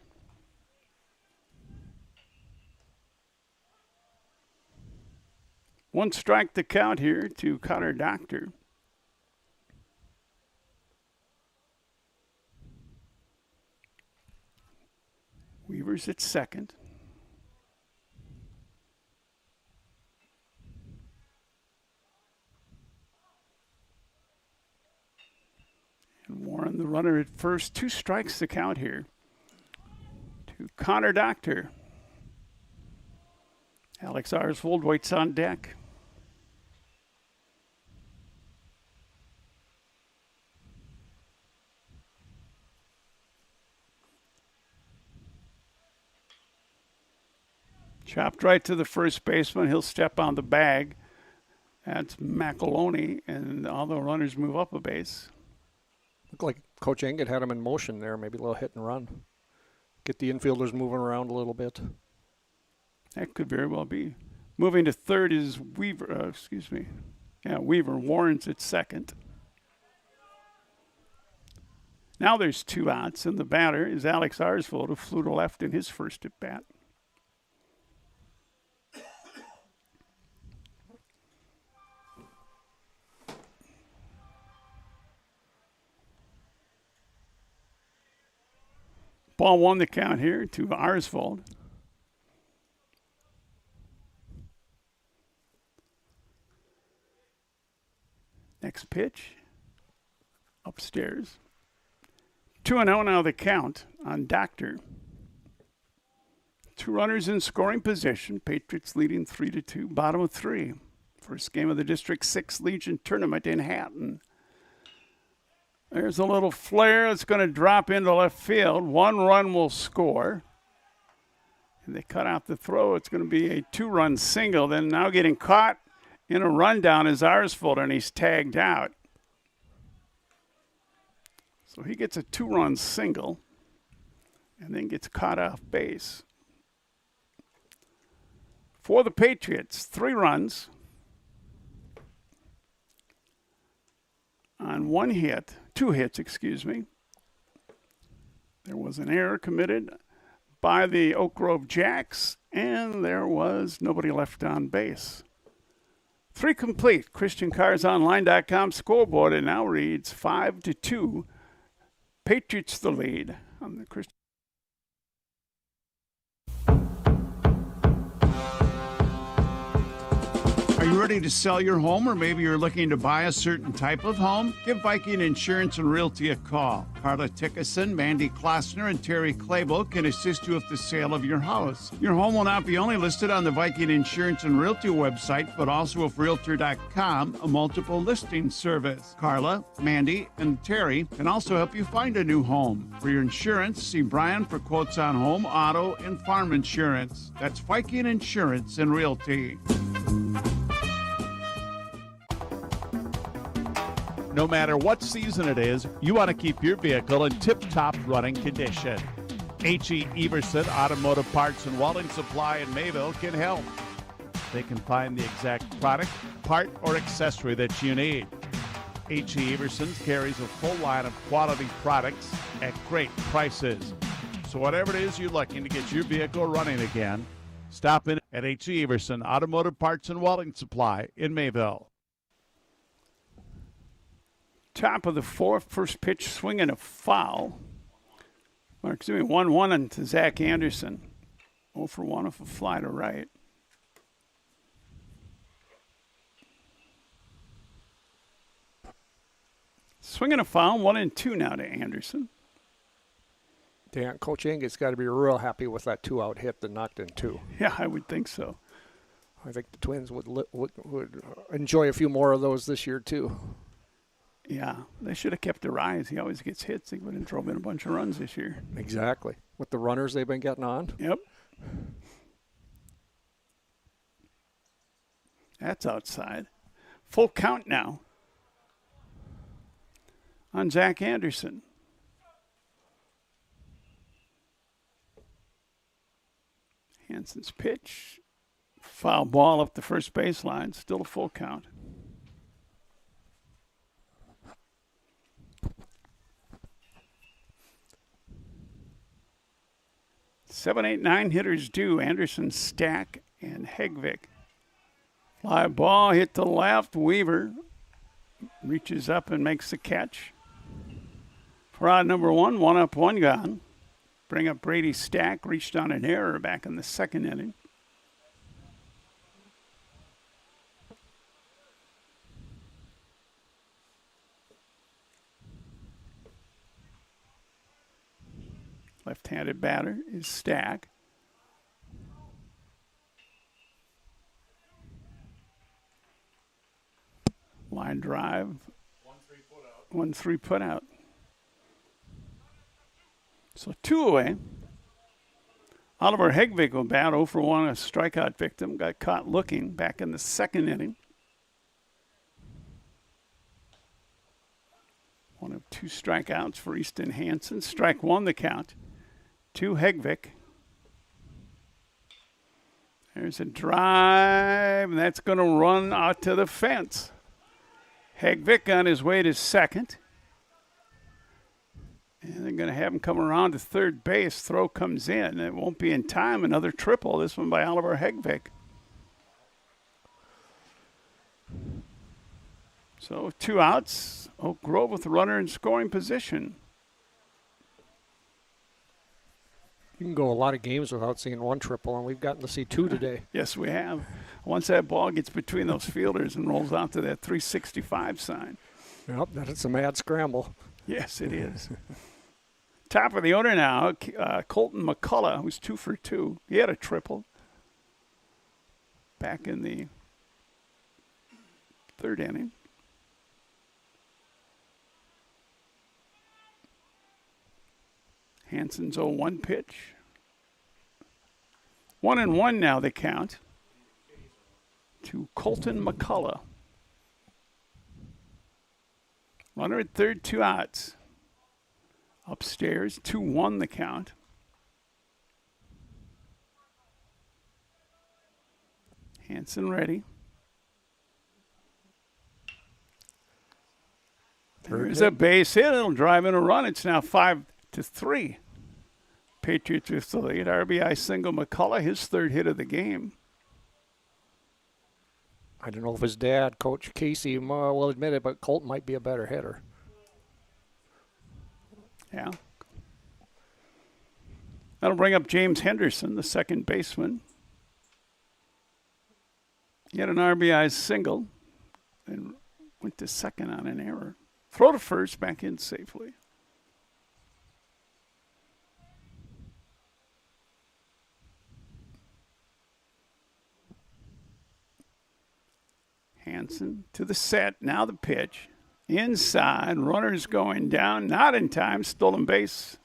One strike to count here to Connor Doctor. Weaver's at second. Runner at first, 2 strikes to count here to Connor Doctor. Alex Arsvold waits on deck. Chopped right to the first baseman. He'll step on the bag. That's McEloney, and all the runners move up a base. Looked like Coach Engett had him in motion there, maybe a little hit and run. Get the infielders moving around a little bit. That could very well be. Moving to third is Weaver. Weaver. Warren's at second. Now there's 2 outs, and the batter is Alex Arsvold, who flew to left in his first at bat. Ball 1 the count here to Arsvold. Next pitch. Upstairs. 2-0 now the count on Doctor. 2 runners in scoring position. Patriots leading 3-2. Bottom of 3. First game of the District 6 Legion tournament in Hatton. There's a little flare that's going to drop into left field. 1 run will score. And they cut out the throw. It's going to be a 2-run single. Then now getting caught in a rundown is Arsvold, and he's tagged out. So he gets a 2-run single and then gets caught off base. For the Patriots, 3 runs on 1 hit. 2 hits, excuse me. There was an error committed by the Oak Grove Jacks, and there was nobody left on base. 3 complete. ChristianCarsOnline.com scoreboard, it now reads 5-2. Patriots the lead on the Christian. Are you ready to sell your home, or maybe you're looking to buy a certain type of home? Give Viking Insurance and Realty a call. Carla Tickerson, Mandy Klossner, and Terry Clable can assist you with the sale of your house. Your home will not be only listed on the Viking Insurance and Realty website, but also with Realtor.com, a multiple listing service. Carla, Mandy, and Terry can also help you find a new home. For your insurance, see Brian for quotes on home, auto, and farm insurance. That's Viking Insurance and Realty. No matter what season it is, you want to keep your vehicle in tip-top running condition. H.E. Everson Automotive Parts and Welding Supply in Mayville can help. They can find the exact product, part, or accessory that you need. H.E. Everson carries a full line of quality products at great prices. So whatever it is you're looking to get your vehicle running again, stop in at H.E. Everson Automotive Parts and Welding Supply in Mayville. Top of the 4th, first pitch, swinging a foul. 1-1 into Zach Anderson. 0 for 1 off a fly to right. Swinging a foul, 1-2 now to Anderson. Dan, Coach Engett's got to be real happy with that 2-out hit that knocked in 2. Yeah, I would think so. I think the Twins would enjoy a few more of those this year, too. Yeah, they should have kept their eyes. He always gets hits. They would have drove in a bunch of runs this year. Exactly. With the runners they've been getting on. Yep. That's outside. Full count now on Zach Anderson. Hansen's pitch. Foul ball up the first baseline. Still a full count. Seven, 8, 9 hitters due. Anderson, Stack, and Hegvik. Fly ball hit to left. Weaver reaches up and makes the catch. For odd number 1, 1 up, 1 gone. Bring up Brady Stack. Reached on an error back in the 2nd inning. Left-handed batter is Stack. Line drive. 1-3 put out. So 2 away. Oliver Hegvig will bat 0 for 1, a strikeout victim. Got caught looking back in the second inning. 1 of 2 strikeouts for Easton Hansen. Strike 1 the count to Hegvig. There's a drive, and that's going to run out to the fence. Hegvig on his way to second. And they're going to have him come around to third base. Throw comes in. It won't be in time. Another triple, this one by Oliver Hegvig. So 2 outs. Oak Grove with the runner in scoring position. You can go a lot of games without seeing 1 triple, and we've gotten to see 2 today. Yes, we have. Once that ball gets between those fielders and rolls out to that 365 sign. Yep, that is a mad scramble. Yes, it is. Top of the order now, Colton McCullough, who's 2 for 2. He had a triple back in the 3rd inning. Hansen's 0-1 pitch. 1-1 now the count to Colton McCullough. Runner at third, 2 outs. Upstairs, 2-1 the count. Hansen ready. There's a base hit. It'll drive in a run. It's now 5-3. Patriots with the lead. RBI single McCullough, his 3rd hit of the game. I don't know if his dad, Coach Casey, will admit it, but Colt might be a better hitter. Yeah. That'll bring up James Henderson, the second baseman. He had an RBI single and went to second on an error. Throw to first, back in safely. Hansen to the set. Now the pitch. Inside. Runners going down. Not in time. Stolen base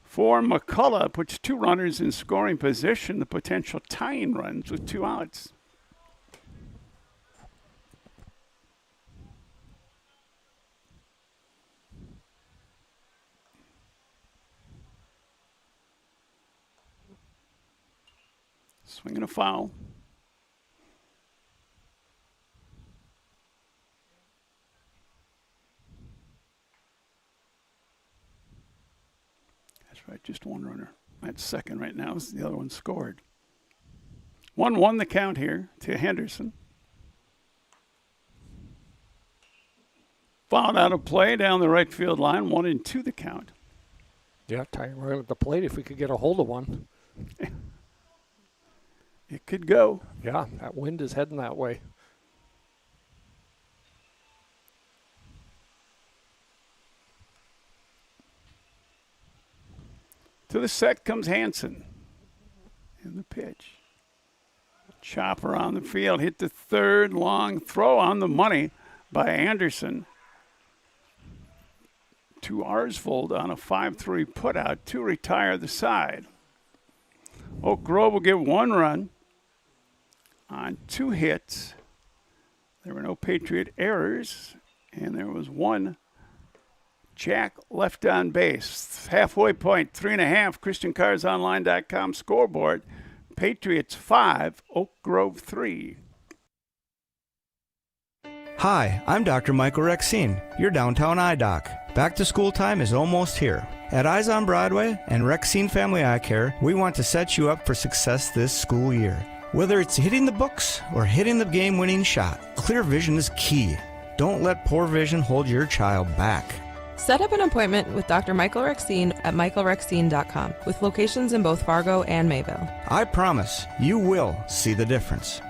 for McCullough. Puts 2 runners in scoring position. The potential tying runs with 2 outs. Swinging a foul. Right, just 1 runner at second right now. The other one scored. 1-1 the count here to Henderson. Fouled out of play down the right field line. 1-2 the count. Yeah, tying right at the plate if we could get a hold of one. It could go. Yeah, that wind is heading that way. To the set comes Hansen. In the pitch. Chopper on the field. Hit the third. Long throw on the money by Anderson. To Arsvold on a 5-3 putout to retire the side. Oak Grove will get 1 run on 2 hits. There were no Patriot errors, and there was 1 Jack left on base. Halfway point, 3.5. ChristianCarsOnline.com scoreboard. Patriots 5, Oak Grove 3. Hi, I'm Dr. Michael Rexine, your downtown eye doc. Back to school time is almost here. At Eyes on Broadway and Rexine Family Eye Care, we want to set you up for success this school year. Whether it's hitting the books or hitting the game-winning shot, clear vision is key. Don't let poor vision hold your child back. Set up an appointment with Dr. Michael Rexine at michaelrexine.com with locations in both Fargo and Mayville. I promise you will see the difference.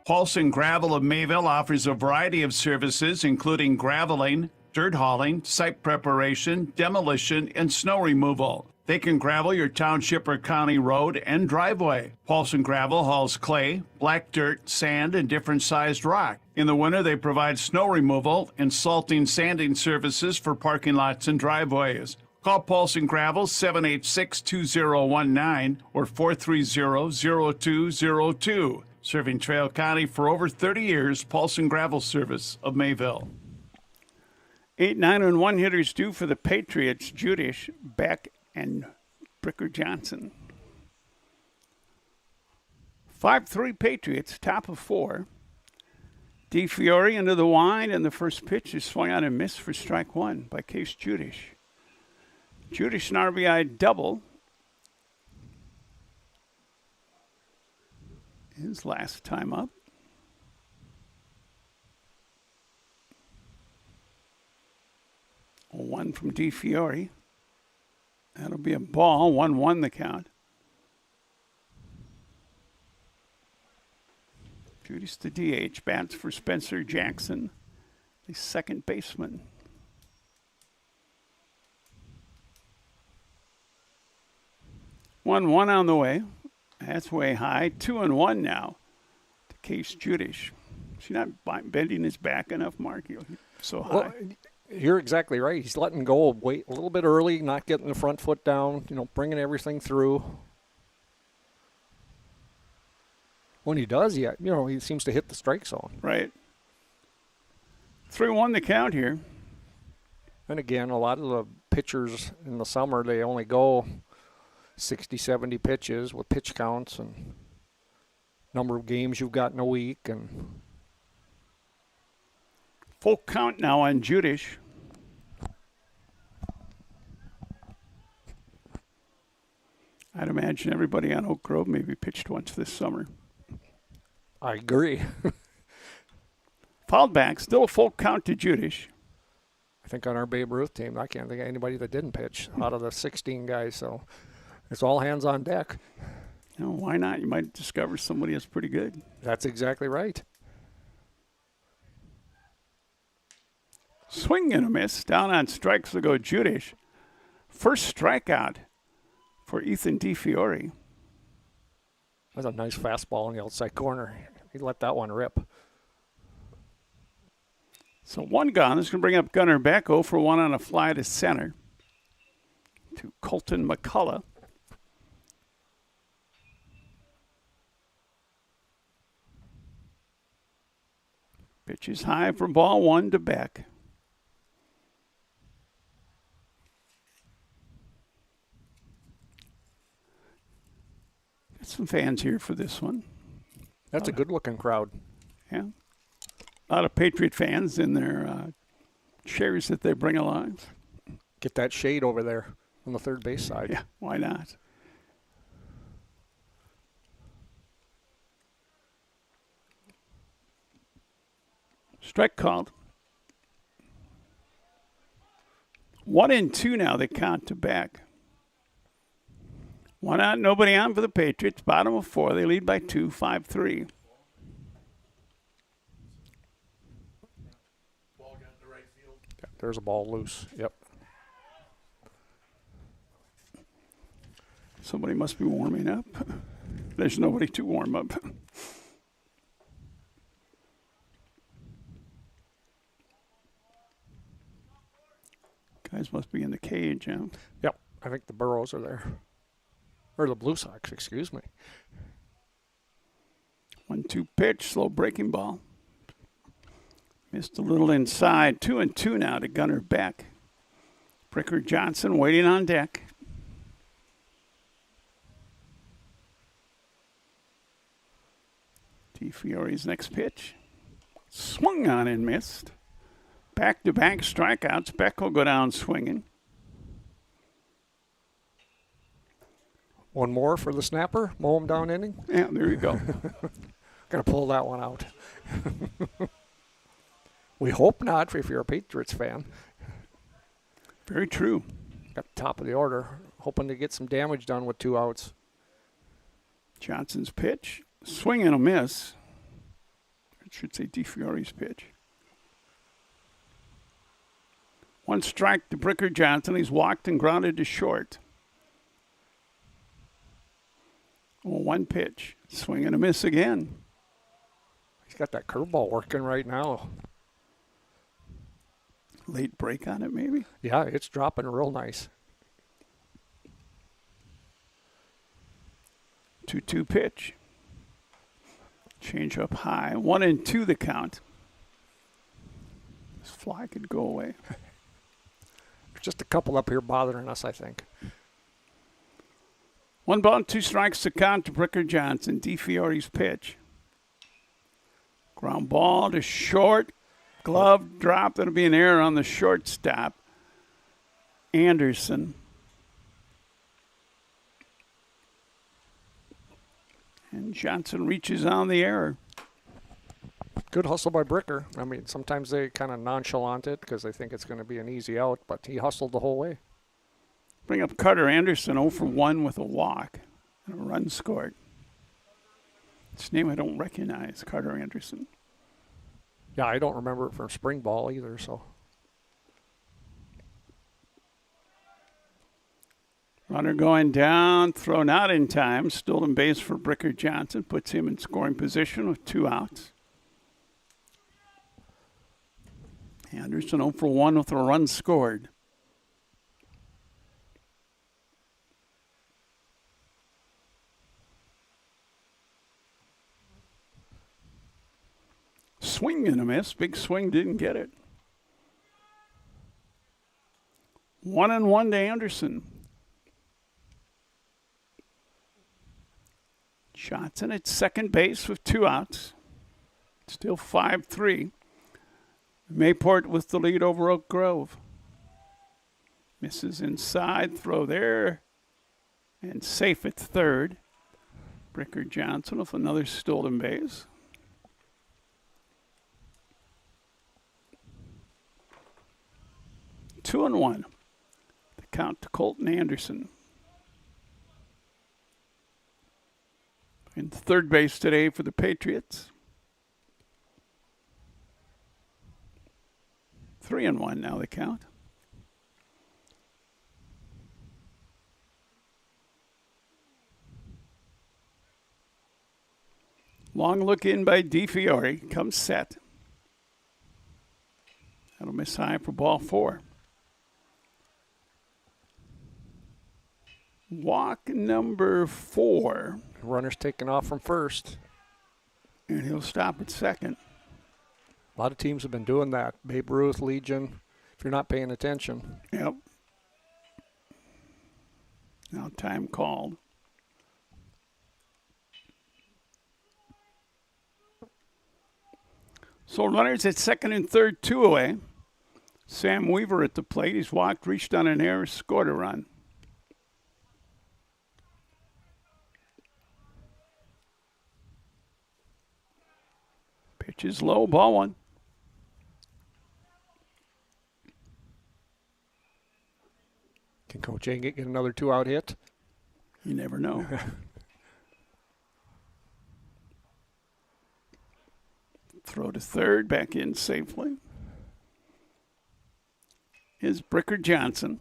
Paulson Gravel of Mayville offers a variety of services, including graveling, dirt hauling, site preparation, demolition, and snow removal. They can gravel your township or county road and driveway. Paulson Gravel hauls clay, black dirt, sand, and different sized rock. In the winter, they provide snow removal and salting sanding services for parking lots and driveways. Call Paulson Gravel 786-2019 or 430-0202. Serving Trail County for over 30 years, Paulson Gravel Service of Mayville. 8, 9, and 1 hitters due for the Patriots. Judish, Beck, and Bricker Johnson. 5-3 Patriots, top of 4. DeFiore into the wind, and the first pitch is swung on and missed for strike 1 by Case Judish. Judish an RBI double. His last time up. A 1 from DeFiore. That'll be a ball. 1-1 the count. Judish the DH. Bats for Spencer Jackson, the second baseman. 1-1 on the way. That's way high. 2-1 now to Case Judish. Is he not bending his back enough, Mark? So high. Well, you're exactly right. He's letting go, wait a little bit early, not getting the front foot down, bringing everything through. When he does, he seems to hit the strike zone. Right. 3-1 the count here. And again, a lot of the pitchers in the summer, they only go 60, 70 pitches with pitch counts and number of games you've got in a week. And full count now on Judish. I'd imagine everybody on Oak Grove maybe pitched once this summer. I agree. Fouled back, still a full count to Judish. I think on our Babe Ruth team, I can't think of anybody that didn't pitch out of the 16 guys, so it's all hands on deck. Why not? You might discover somebody that's pretty good. That's exactly right. Swing and a miss. Down on strikes will go Judish. First strikeout for Ethan DeFiore. That's a nice fastball in the outside corner. He let that one rip. So 1 gone. This is going to bring up Gunnar Beck. 0 for 1 on a fly to center to Colton McCullough. Pitch is high for ball 1 to Beck. Got some fans here for this one. That's a good-looking crowd. Yeah. A lot of Patriot fans in their chairs that they bring along. Get that shade over there on the third base side. Yeah, why not? Strike called. 1-2 now, they count to Beck. 1 out, nobody on for the Patriots. Bottom of 4, they lead by 2, 5-3. There's a ball loose. Yep. Somebody must be warming up. There's nobody to warm up. Guys must be in the cage, huh? Yep. I think the Burros are there. Or the Blue Sox, excuse me. 1-2 pitch, slow breaking ball. Missed a little inside. 2-2 now to Gunnar Beck. Bricker Johnson waiting on deck. DeFiore's next pitch. Swung on and missed. Back-to-back strikeouts. Beck will go down swinging. One more for the snapper. Mow him down inning. Yeah, there you go. Got to pull that one out. We hope not if you're a Patriots fan. Very true. At the top of the order, hoping to get some damage done with 2 outs. Johnson's pitch. Swing and a miss. I should say DeFiore's pitch. One strike to Bricker Johnson. He's walked and grounded to short. Well, one pitch. Swing and a miss again. He's got that curveball working right now. Late break on it, maybe? Yeah, it's dropping real nice. 2-2 pitch. Change up high. 1-2 the count. This fly could go away. There's just a couple up here bothering us, I think. 1 ball, 2 strikes to count to Bricker Johnson. DeFiore's pitch. Ground ball to short. Glove drop. That'll be an error on the shortstop. Anderson. And Johnson reaches on the error. Good hustle by Bricker. I mean, sometimes they kind of nonchalant it because they think it's going to be an easy out, but he hustled the whole way. Bring up Carter Anderson, 0 for 1 with a walk and a run scored. His name I don't recognize, Carter Anderson. Yeah, I don't remember it from spring ball either, so. Runner going down, thrown out in time. Stolen base for Bricker Johnson. Puts him in scoring position with 2 outs. Anderson 0 for 1 with a run scored. Swing and a miss. Big swing, didn't get it. 1-1 to Anderson. Johnson at second base with 2 outs. Still 5-3. Mayport with the lead over Oak Grove. Misses inside, throw there, and safe at third. Bricker Johnson with another stolen base. Two and 1. The count to Colton Anderson. In third base today for the Patriots. 3-1 now the count. Long look in by DeFiore. Comes set. That'll miss high for ball 4. Walk number 4. Runner's taking off from first. And he'll stop at second. A lot of teams have been doing that. Babe Ruth, Legion, if you're not paying attention. Yep. Now time called. So runners at second and third, 2 away. Sam Weaver at the plate. He's walked, reached on an error, scored a run. Pitch is low, ball 1. Can Coach A get another 2-out hit? You never know. Throw to third, back in safely. Is Bricker Johnson.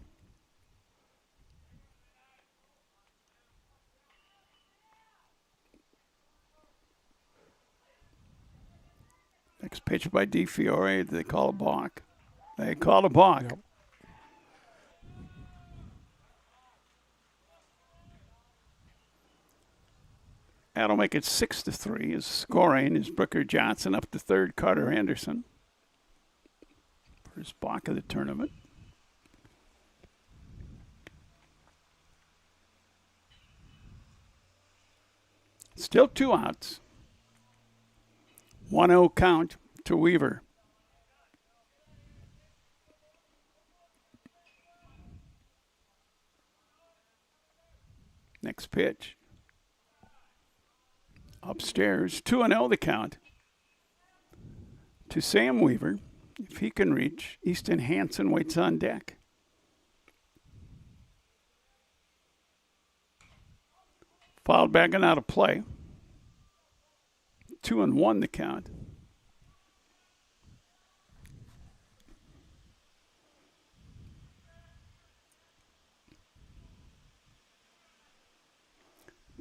Next pitch by DeFiore. They call a balk. They call a balk. Yep. That'll make it 6-3. His scoring is Bricker Johnson up to third, Carter Anderson. First balk of the tournament. Still 2 outs. 1-0 count to Weaver. Next pitch. Upstairs, 2-0 the count to Sam Weaver. If he can reach, Easton Hansen waits on deck. Fouled back and out of play. 2-1 the count.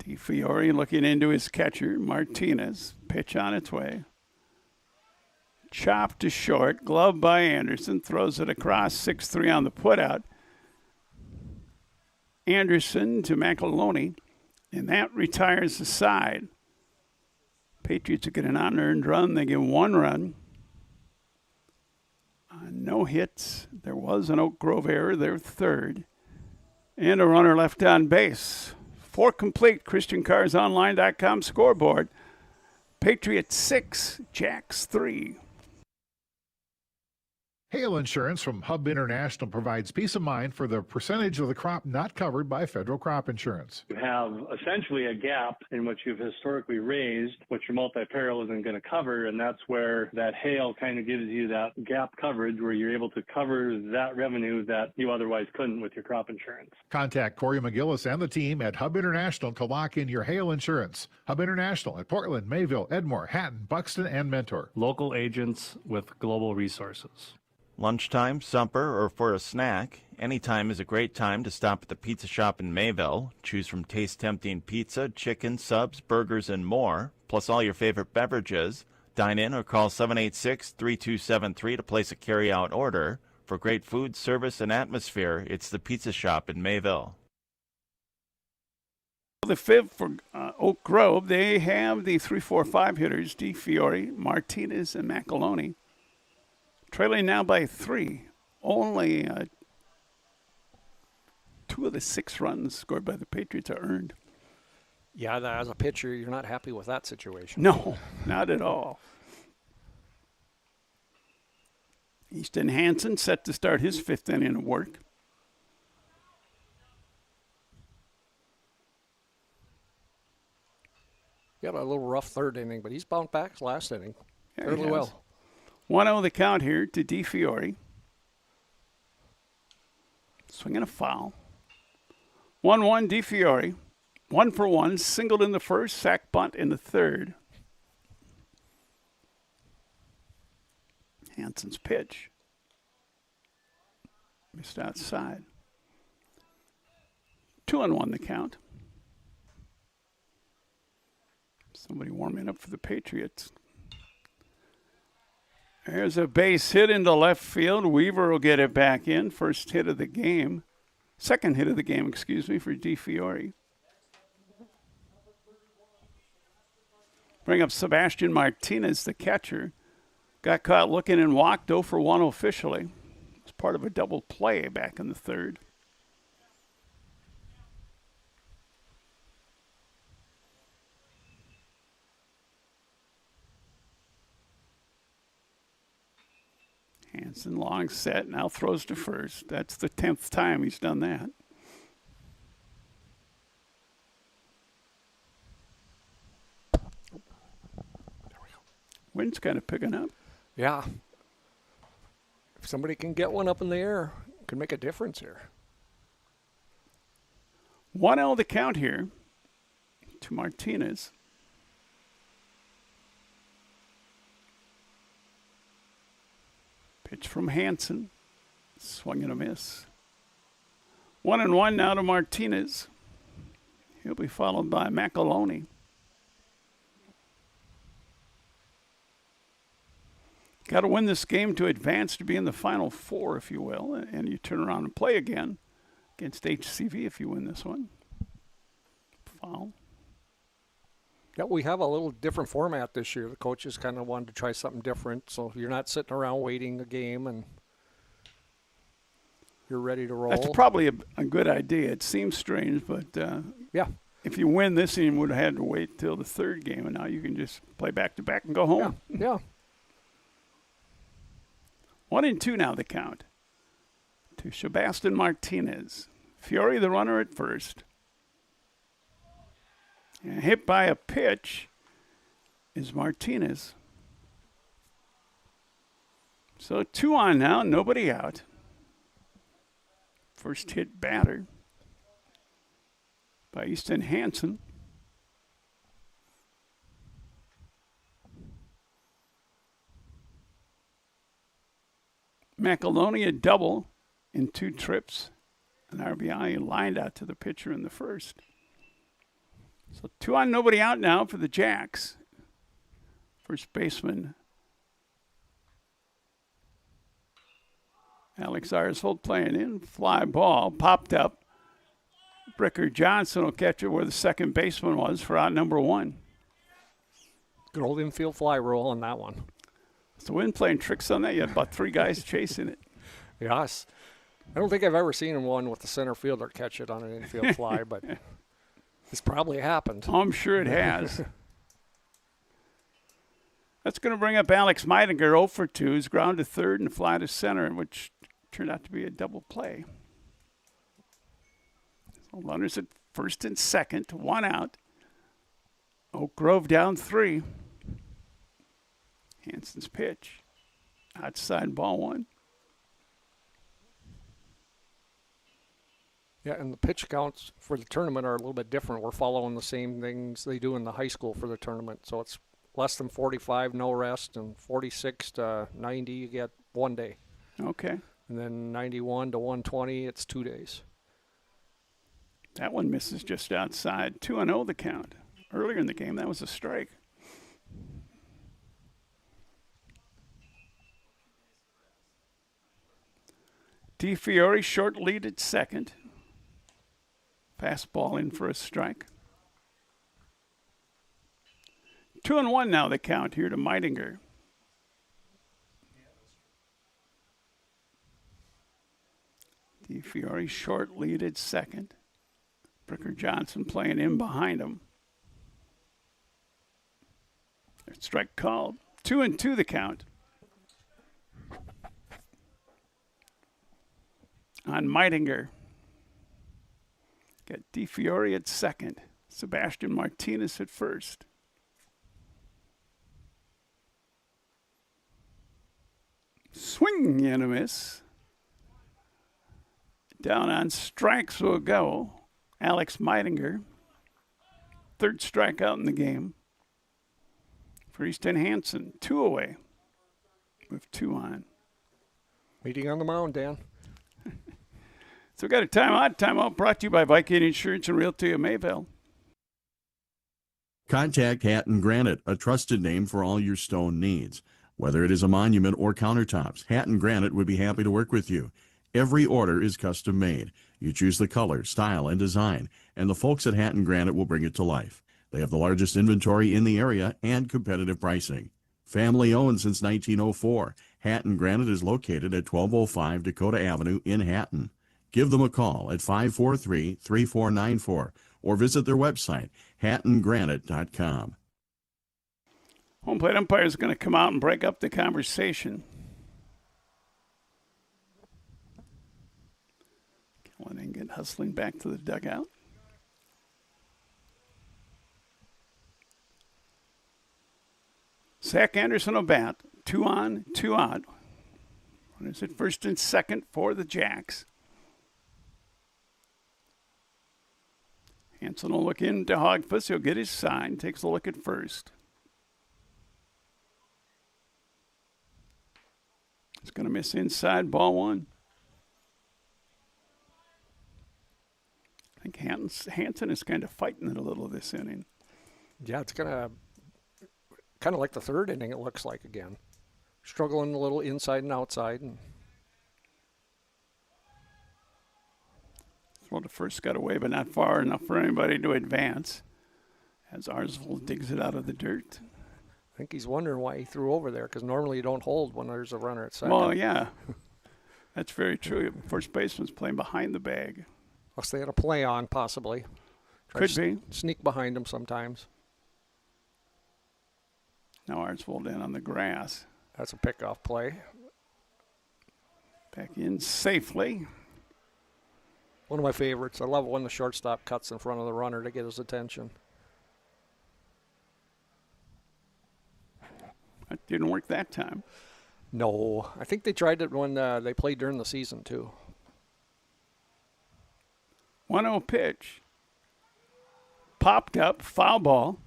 DeFiore looking into his catcher, Martinez. Pitch on its way. Chopped to short, gloved by Anderson, throws it across, 6-3 on the putout. Anderson to McAloney, and that retires the side. Patriots get an unearned run. They get 1 run. No hits. There was an Oak Grove error, their third. And a runner left on base. 4 complete. ChristianCarsOnline.com scoreboard. Patriots 6, Jacks 3. Hail Insurance from Hub International provides peace of mind for the percentage of the crop not covered by federal crop insurance. You have essentially a gap in what you've historically raised, what your multi-peril isn't going to cover, and that's where that hail kind of gives you that gap coverage where you're able to cover that revenue that you otherwise couldn't with your crop insurance. Contact Corey McGillis and the team at Hub International to lock in your hail insurance. Hub International at Portland, Mayville, Edmore, Hatton, Buxton, and Mentor. Local agents with global resources. Lunchtime, supper, or for a snack, any time is a great time to stop at the pizza shop in Mayville. Choose from taste-tempting pizza, chicken, subs, burgers, and more, plus all your favorite beverages. Dine in or call 786-3273 to place a carry-out order. For great food, service, and atmosphere, it's the pizza shop in Mayville. The fifth for Oak Grove, they have the 3-4-5 hitters, DeFiore, Martinez, and McAloney. Trailing now by 3. Only 2 of the 6 runs scored by the Patriots are earned. Yeah, as a pitcher, you're not happy with that situation. No, not at all. Easton Hansen set to start his 5th inning of work. He had a little rough 3rd inning, but he's bounced back last inning fairly well. 1-0 the count here to DeFiore. Swinging a foul. 1-1 DeFiore. 1 for 1. Singled in the first, sack bunt in the third. Hansen's pitch. Missed outside. 2-1 the count. Somebody warming up for the Patriots. There's a base hit into left field. Weaver will get it back in. First hit of the game. Second hit of the game, for DeFiore. Bring up Sebastian Martinez, the catcher. Got caught looking and walked 0 for 1 officially. It's part of a double play back in the third. Hansen long set, now throws to first. That's the 10th time he's done that. Wind's kind of picking up. Yeah. If somebody can get one up in the air, it can make a difference here. 1-0 the count here to Martinez. Pitch from Hansen. Swing and a miss. 1-1 now to Martinez. He'll be followed by McAloney. Got to win this game to advance to be in the Final Four, if you will, and you turn around and play again against HCV if you win this one. Foul. Yeah, we have a little different format this year. The coaches kind of wanted to try something different, so you're not sitting around waiting a game and you're ready to roll. That's probably a good idea. It seems strange, but yeah, if you win this, you would have had to wait till the third game, and now you can just play back-to-back and go home. Yeah. 1-2 now the count to Sebastian Martinez. Fiore the runner at first. And hit by a pitch is Martinez. So 2 on now, nobody out. First hit batter by Easton Hansen. McAloney a double in 2 trips. An RBI lined out to the pitcher in the first. So 2 on, nobody out now for the Jacks. First baseman Alex Arsvold playing in. Fly ball popped up. Bricker Johnson will catch it where the second baseman was for out number 1. Good old infield fly roll on that one. So Wynn playing tricks on that. You had about 3 guys chasing it. Yes. I don't think I've ever seen one with the center fielder catch it on an infield fly, but it's probably happened. Oh, I'm sure it has. That's going to bring up Alex Meidinger, 0 for 2. He's ground to third and fly to center, which turned out to be a double play. So runners at first and second, 1 out. Oak Grove down 3. Hanson's pitch. Outside ball 1. Yeah, and the pitch counts for the tournament are a little bit different. We're following the same things they do in the high school for the tournament. So it's less than 45, no rest, and 46 to 90, you get 1 day. Okay. And then 91 to 120, it's 2 days. That one misses just outside. 2-0 the count. Earlier in the game, that was a strike. DeFiore short lead at second. Fastball in for a strike. 2-1 now the count here to Meidinger. DeFiore short lead at second. Bricker Johnson playing in behind him. Strike called. 2-2 the count. On Meidinger. Got DeFiore at second. Sebastian Martinez at first. Swing and a miss. Down on strikes will go Alex Meidinger. Third strikeout in the game for Easton Hansen. 2 away with 2 on. Meeting on the mound, Dan. So we got a timeout. Timeout brought to you by Viking Insurance and Realty of Mayville. Contact Hatton Granite, a trusted name for all your stone needs. Whether it is a monument or countertops, Hatton Granite would be happy to work with you. Every order is custom made. You choose the color, style, and design, and the folks at Hatton Granite will bring it to life. They have the largest inventory in the area and competitive pricing. Family owned since 1904, Hatton Granite is located at 1205 Dakota Avenue in Hatton. Give them a call at 543-3494 or visit their website, hattongranite.com. Home plate umpire is going to come out and break up the conversation. Kellenen hustling back to the dugout. Zach Anderson will bat. 2 on, 2 out. Runners at first and second for the Jacks. Hanson will look into Hogfuss. He'll get his sign. Takes a look at first. It's going to miss inside, ball 1. I think Hanson is kind of fighting it a little this inning. Yeah, it's going to kind of like the third inning, it looks like again. Struggling a little inside and outside. Well, the first got away, but not far enough for anybody to advance. As Arsvold digs it out of the dirt. I think he's wondering why he threw over there, because normally you don't hold when there's a runner at second. Well, yeah. That's very true. First baseman's playing behind the bag. Unless they had a play on, possibly. Could be. Sneak behind him sometimes. Now Arsvold in on the grass. That's a pickoff play. Back in safely. One of my favorites. I love it when the shortstop cuts in front of the runner to get his attention. That didn't work that time. No. I think they tried it when they played during the season, too. 1-0 pitch. Popped up. Foul ball.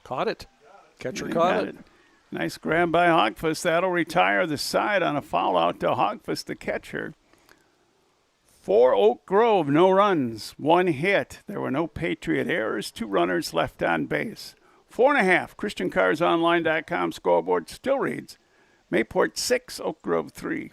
Caught it. Catcher caught it. Nice grab by Hogfuss. That'll retire the side on a foul out to Hogfuss, the catcher. For Oak Grove, no runs, 1 hit. There were no Patriot errors, 2 runners left on base. 4.5, ChristianCarsOnline.com scoreboard still reads Mayport 6, Oak Grove 3.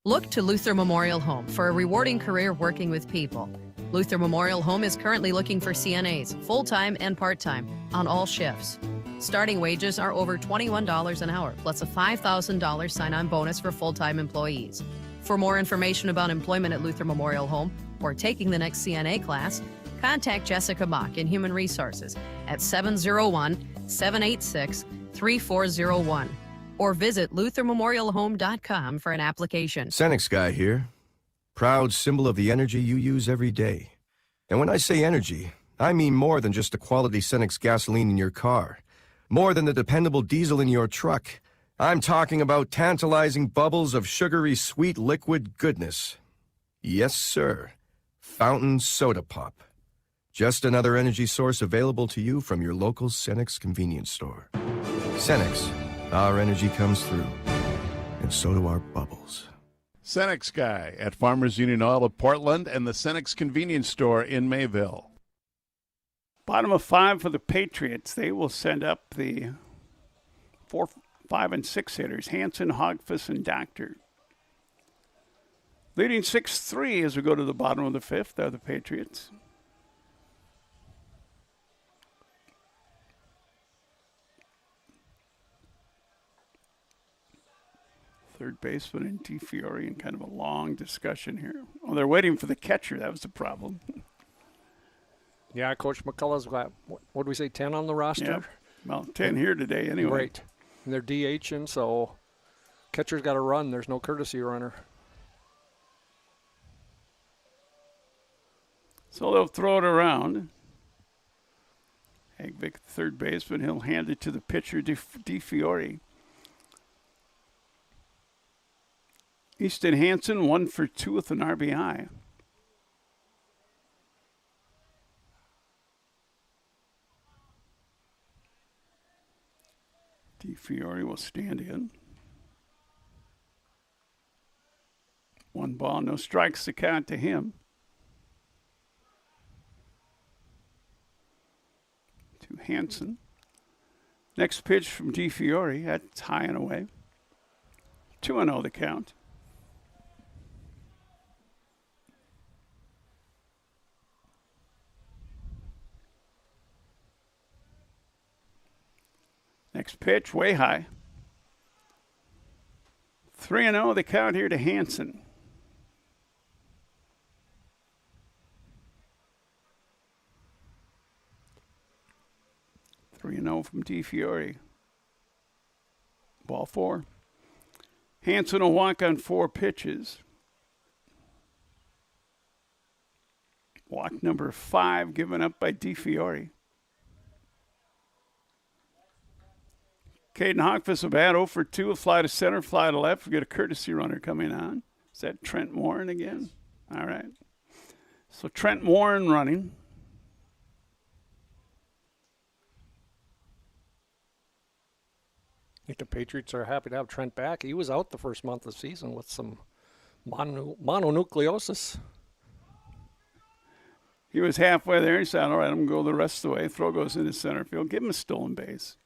Look to Luther Memorial Home for a rewarding career working with people. Luther Memorial Home is currently looking for CNAs, full-time and part-time, on all shifts. Starting wages are over $21 an hour, plus a $5,000 sign-on bonus for full-time employees. For more information about employment at Luther Memorial Home or taking the next CNA class, contact Jessica Mock in Human Resources at 701-786-3401 or visit luthermemorialhome.com for an application. Cenex guy here. Proud symbol of the energy you use every day. And when I say energy, I mean more than just the quality Cenex gasoline in your car. More than the dependable diesel in your truck. I'm talking about tantalizing bubbles of sugary sweet liquid goodness. Yes, sir. Fountain Soda Pop. Just another energy source available to you from your local Cenex convenience store. Cenex. Our energy comes through, and so do our bubbles. Cenex Guy at Farmers Union Oil of Portland and the Cenex Convenience Store in Mayville. Bottom of 5 for the Patriots. They will send up the 4, 5, and 6 hitters, Hanson, Hogfuss, and Doctor. Leading 6-3 as we go to the bottom of the 5th are the Patriots. Third baseman and DeFiore in kind of a long discussion here. Oh, they're waiting for the catcher. That was the problem. Yeah, Coach McCullough's got, what do we say, 10 on the roster? Yep. Well, 10 here today anyway. Right. And they're DHing, so catcher's got to run. There's no courtesy runner. So they'll throw it around. Hagvik, third baseman, he'll hand it to the pitcher, DeFiore. Easton Hansen, 1 for 2 with an RBI. DeFiore will stand in. 1 ball, no strikes to count to him. To Hansen. Next pitch from DeFiore. That's high and away. 2-0 the count. Next pitch, way high. 3-0 the count here to Hansen. Three and 0 from DeFiore. Ball 4. Hansen will walk on 4 pitches. Walk number 5 given up by DeFiore. Caden Hogfuss will bat 0 for 2, a fly to center, fly to left. We get a courtesy runner coming on. Is that Trent Warren again? All right. So Trent Warren running. I think the Patriots are happy to have Trent back. He was out the first month of the season with some mononucleosis. He was halfway there. He said, all right, I'm going to go the rest of the way. Throw goes into center field. Give him a stolen base.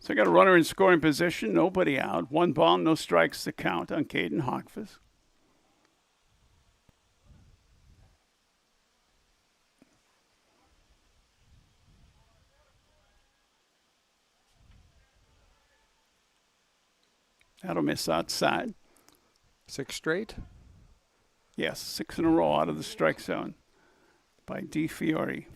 So I got a runner in scoring position. Nobody out. 1 ball, no strikes to count on Caden Hogfuss. That'll miss outside. 6 straight? Yes, 6 in a row out of the strike zone by DeFiore.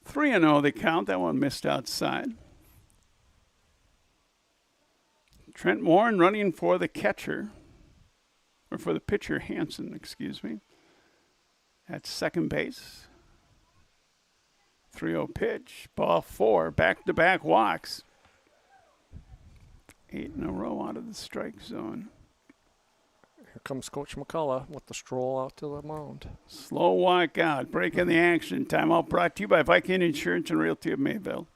Three and 0 they count. That one missed outside. Trent Warren running for the catcher, or for the pitcher, Hansen, excuse me, at second base. 3-0 pitch, ball 4, back-to-back walks. 8 in a row out of the strike zone. Here comes Coach McCullough with the stroll out to the mound. Slow walk out, breaking the action. Timeout brought to you by Viking Insurance and Realty of Mayville.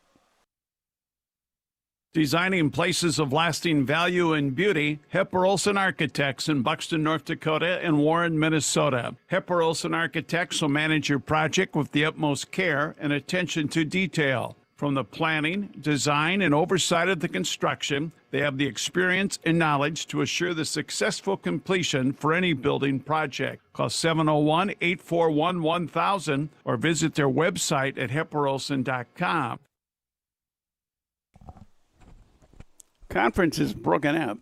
Designing places of lasting value and beauty, Hepper Olson Architects in Buxton, North Dakota and Warren, Minnesota. Hepper Olson Architects will manage your project with the utmost care and attention to detail. From the planning, design, and oversight of the construction, they have the experience and knowledge to assure the successful completion for any building project. Call 701-841-1000 or visit their website at hepperolson.com. Conference is broken up.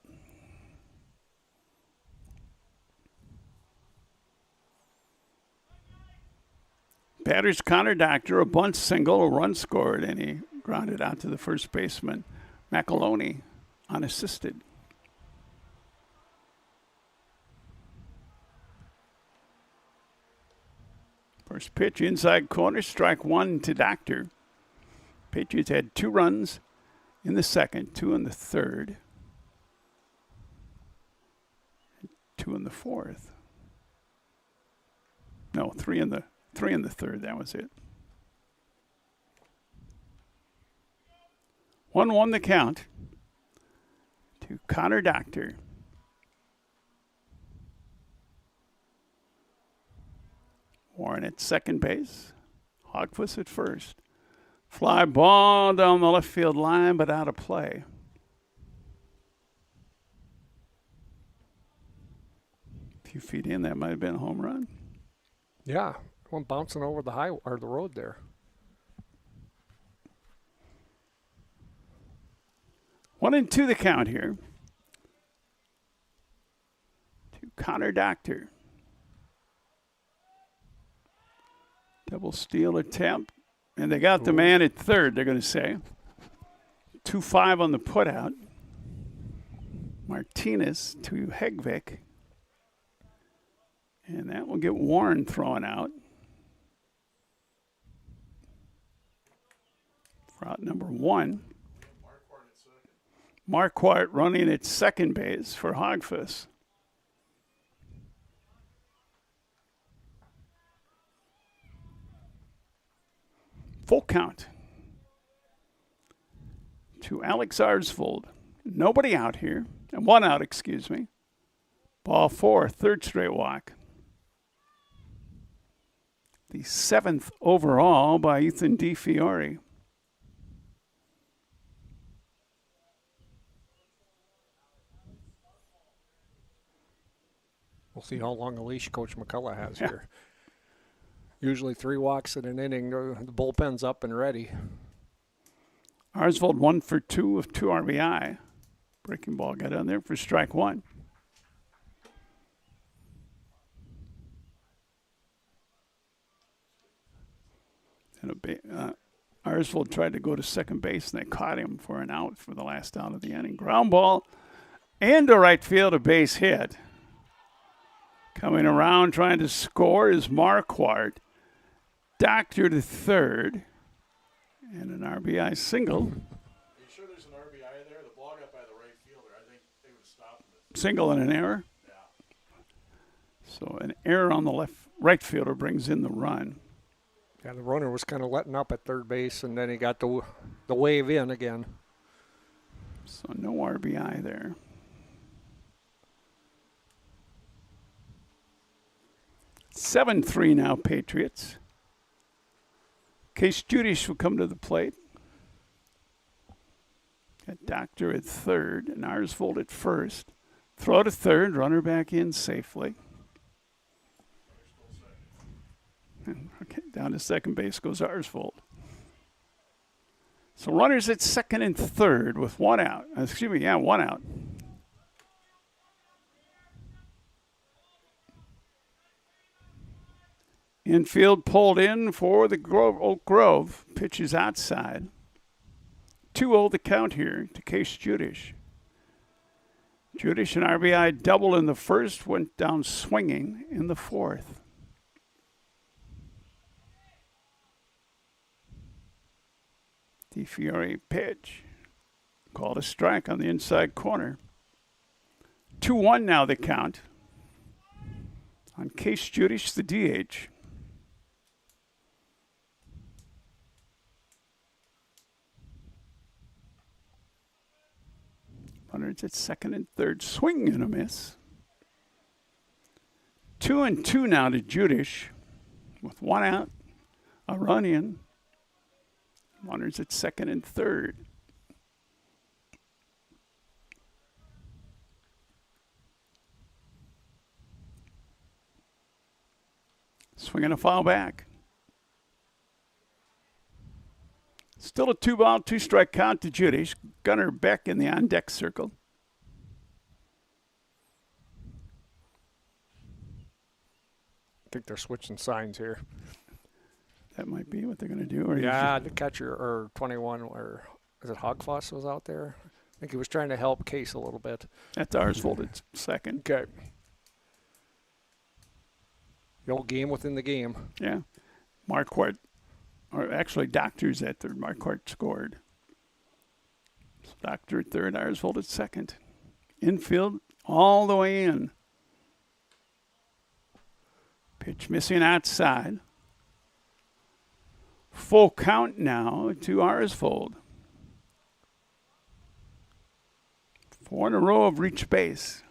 Batters Connor Doctor, a bunt single, a run scored, and he grounded out to the first baseman, McAloney, unassisted. First pitch, inside corner, strike one to Doctor. Patriots had 2 runs in the second, 2 in the third, 2 in the fourth. No, 3 in the third. That was it. 1-1 the count to Connor Doctor. Warren at second base. Hogfuss at first. Fly ball down the left field line, but out of play. A few feet in, that might have been a home run. Yeah, one bouncing over the the road there. 1-2 the count here to Connor Doctor. Double steal attempt. And they got the man at third, they're going to say. 2-5 on the putout. Martinez to Hegvik. And that will get Warren thrown out. For out number 1. Marquardt running at second base for Hogfuss. Full count to Alex Arsvold. Nobody out here. And 1 out, excuse me. Ball 4, third straight walk. The 7th overall by Ethan DeFiore. We'll see how long a leash Coach McCullough has here. Usually 3 walks in an inning. The bullpen's up and ready. Arsvold 1 for 2 with 2 RBI. Breaking ball got on there for strike 1. And Arsvold tried to go to second base, and they caught him for an out for the last out of the inning. Ground ball into right field, a base hit. Coming around trying to score is Marquardt. Doctor to third. And an RBI single. Are you sure there's an RBI there? The ball got by the right fielder. I think they would have stopped him. Single and an error. Yeah. So an error on the right fielder brings in the run. Yeah, the runner was kind of letting up at third base, and then he got the wave in again. So no RBI there. (7-3) now, Patriots. Case Judish will come to the plate. Got Doctor at third and Arsvold at first. Throw to third, runner back in safely. Okay, down to second base goes Arsvold. So runners at second and third with 1 out. 1 out. Infield pulled in for the Oak Grove. Pitch is outside. 2-0 the count here to Case Judish. Judish, an RBI double in the first, went down swinging in the fourth. DeFiore pitch. Called a strike on the inside corner. 2-1 now the count On Case Judish, the DH. Runners at second and third. Swing and a miss. 2-2 now to Judish with one out, a run in. Runners at second and third. Swing and a foul back. Still a 2-ball, 2-strike count to Judish. Gunner Beck in the on-deck circle. I think they're switching signs here. That might be what they're going to do. Or yeah, the catcher, or 21, or is it Hogfoss was out there? I think he was trying to help Case a little bit. That's ours folded second. Okay. The old game within the game. Yeah. Marquardt, or actually Doctor's at third. Marquardt scored. Doctor at third, ours folded second. Infield all the way in. Pitch missing outside. Full count now to Arsfold. 4 in a row of reach base.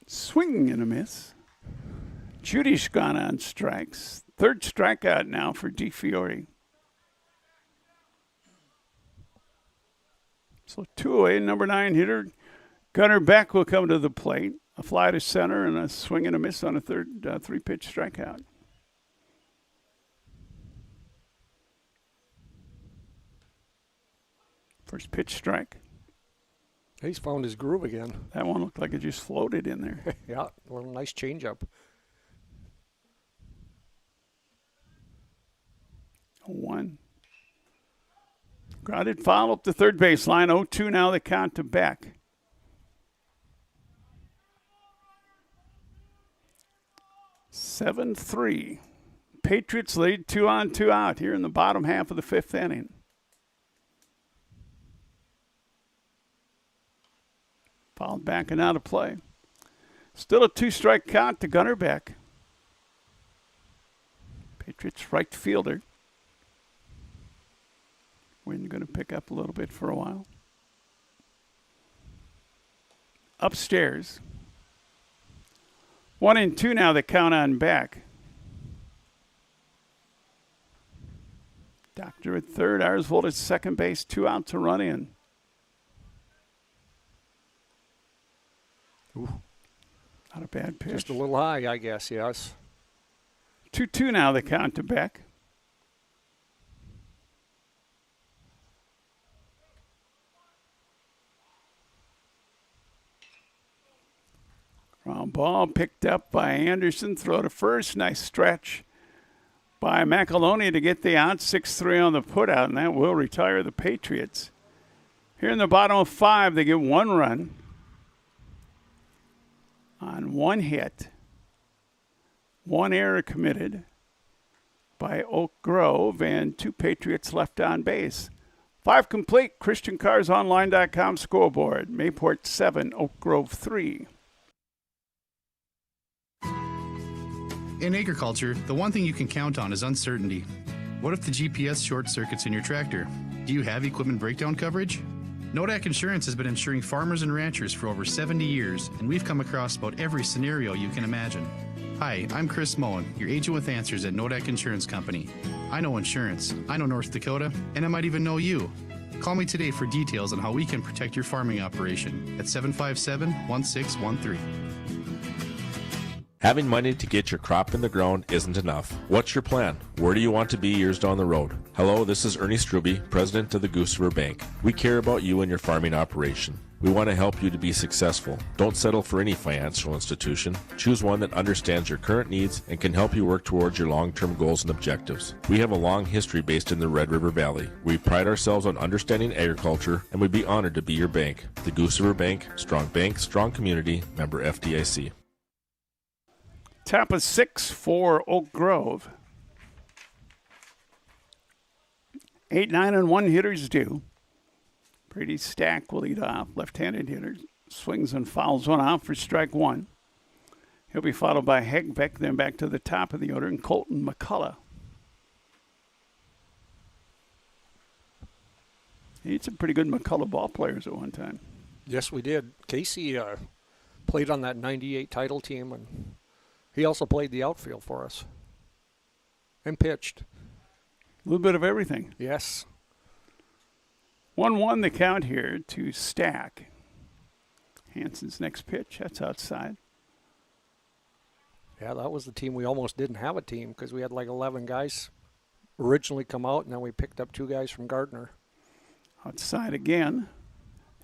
Swing and a miss. Judy's gone on strikes. Third strikeout now for DeFiore. So 2 away, number 9 hitter. Gunner Beck will come to the plate. A fly to center and a swing and a miss on a third 3-pitch strikeout. First pitch strike. He's found his groove again. That one looked like it just floated in there. Yeah, a little nice changeup. 1. Grounded foul up the third baseline. 0-2 now the count to Beck. Seven 3. Patriots lead 2 on, 2 out here in the bottom half of the 5th inning. Fouled back and out of play. Still a 2-strike count to Gunner Beck. Patriots right fielder. Wind going to pick up a little bit for a while. Upstairs. 1-2 now the count on Beck. Doctor at third, Arsvold at second base, 2 out to run in. Ooh. Not a bad pitch. Just a little high, I guess, yes. 2-2 now the count to Beck. Ground ball picked up by Anderson. Throw to first. Nice stretch by McAloney to get the out. 6-3 on the putout, and that will retire the Patriots. Here in the bottom of 5, they get 1 run on 1 hit. 1 error committed by Oak Grove, and 2 Patriots left on base. 5 complete. ChristianCarsOnline.com scoreboard. Mayport 7, Oak Grove 3. In agriculture, the one thing you can count on is uncertainty. What if the GPS short circuits in your tractor? Do you have equipment breakdown coverage? Nodak Insurance has been insuring farmers and ranchers for over 70 years, and we've come across about every scenario you can imagine. Hi, I'm Chris Moen, your agent with answers at Nodak Insurance Company. I know insurance, I know North Dakota, and I might even know you. Call me today for details on how we can protect your farming operation at 757-1613. Having money to get your crop in the ground isn't enough. What's your plan? Where do you want to be years down the road? Hello, this is Ernie Struby, president of the Goose River Bank. We care about you and your farming operation. We want to help you to be successful. Don't settle for any financial institution. Choose one that understands your current needs and can help you work towards your long-term goals and objectives. We have a long history based in the Red River Valley. We pride ourselves on understanding agriculture, and we'd be honored to be your bank. The Goose River Bank, strong community, member FDIC. Top of 6 for Oak Grove. 8, 9, and 1 hitters due. Brady Stack will lead off. Left-handed hitters. swings and fouls one out for strike one. He'll be followed by Hegbeck, then back to the top of the order, and Colton McCullough. He had some pretty good McCullough ball players at one time. Yes, we did. Casey played on that 98 title team, and he also played the outfield for us and pitched. A little bit of everything. Yes. 1-1 the count here to Stack. Hansen's next pitch, that's outside. Yeah, that was the team. We almost didn't have a team because we had like 11 guys originally come out, and then we picked up 2 guys from Gardner. Outside again.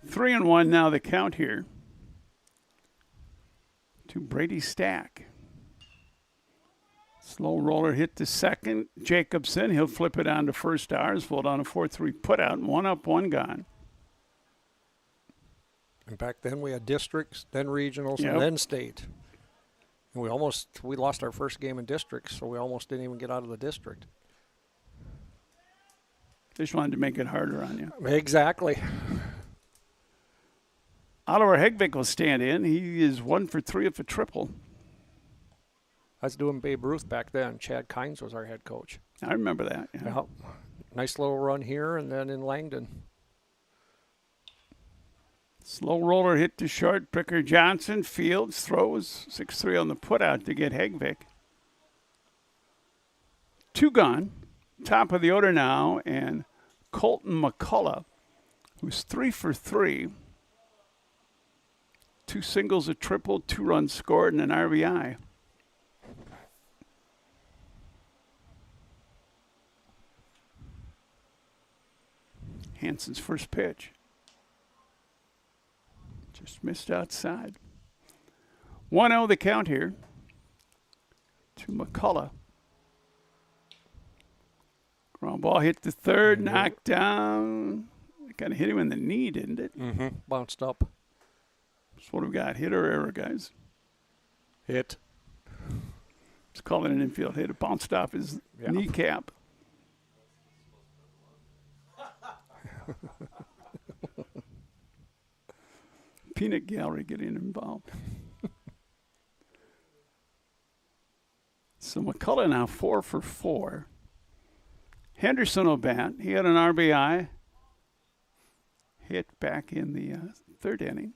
3-1 now the count here to Brady Stack. Slow roller hit to second. Jacobson, he'll flip it on to first. Arsvold on a 4-3 putout. 1 up, 1 gone. And back then we had districts, then regionals, Yep. and then state. And we lost our first game in districts, so we almost didn't even get out of the district. Just wanted to make it harder on you. Exactly. Oliver Hegbeck will stand in. He is 1 for 3 of a triple. I was doing Babe Ruth back then. Chad Kynes was our head coach. I remember that. Yeah. Yep. Nice little run here and then in Langdon. Slow roller hit to short. Pricker Johnson fields, throws 6-3 on the putout to get Hegbeck. 2 gone. Top of the order now, and Colton McCullough, who's 3 for 3. 2 singles, a triple, 2 runs scored, and an RBI. Hansen's first pitch. Just missed outside. 1-0 the count here to McCullough. Ground ball hit the third, knocked down. It kind of hit him in the knee, didn't it? Mm-hmm. Bounced up. That's what we got. Hit or error, guys? Hit. Let's call it an infield hit. It bounced off his kneecap. Peanut gallery getting involved. So McCullough now 4 for 4. Henderson will bat. He had an RBI hit back in the third inning.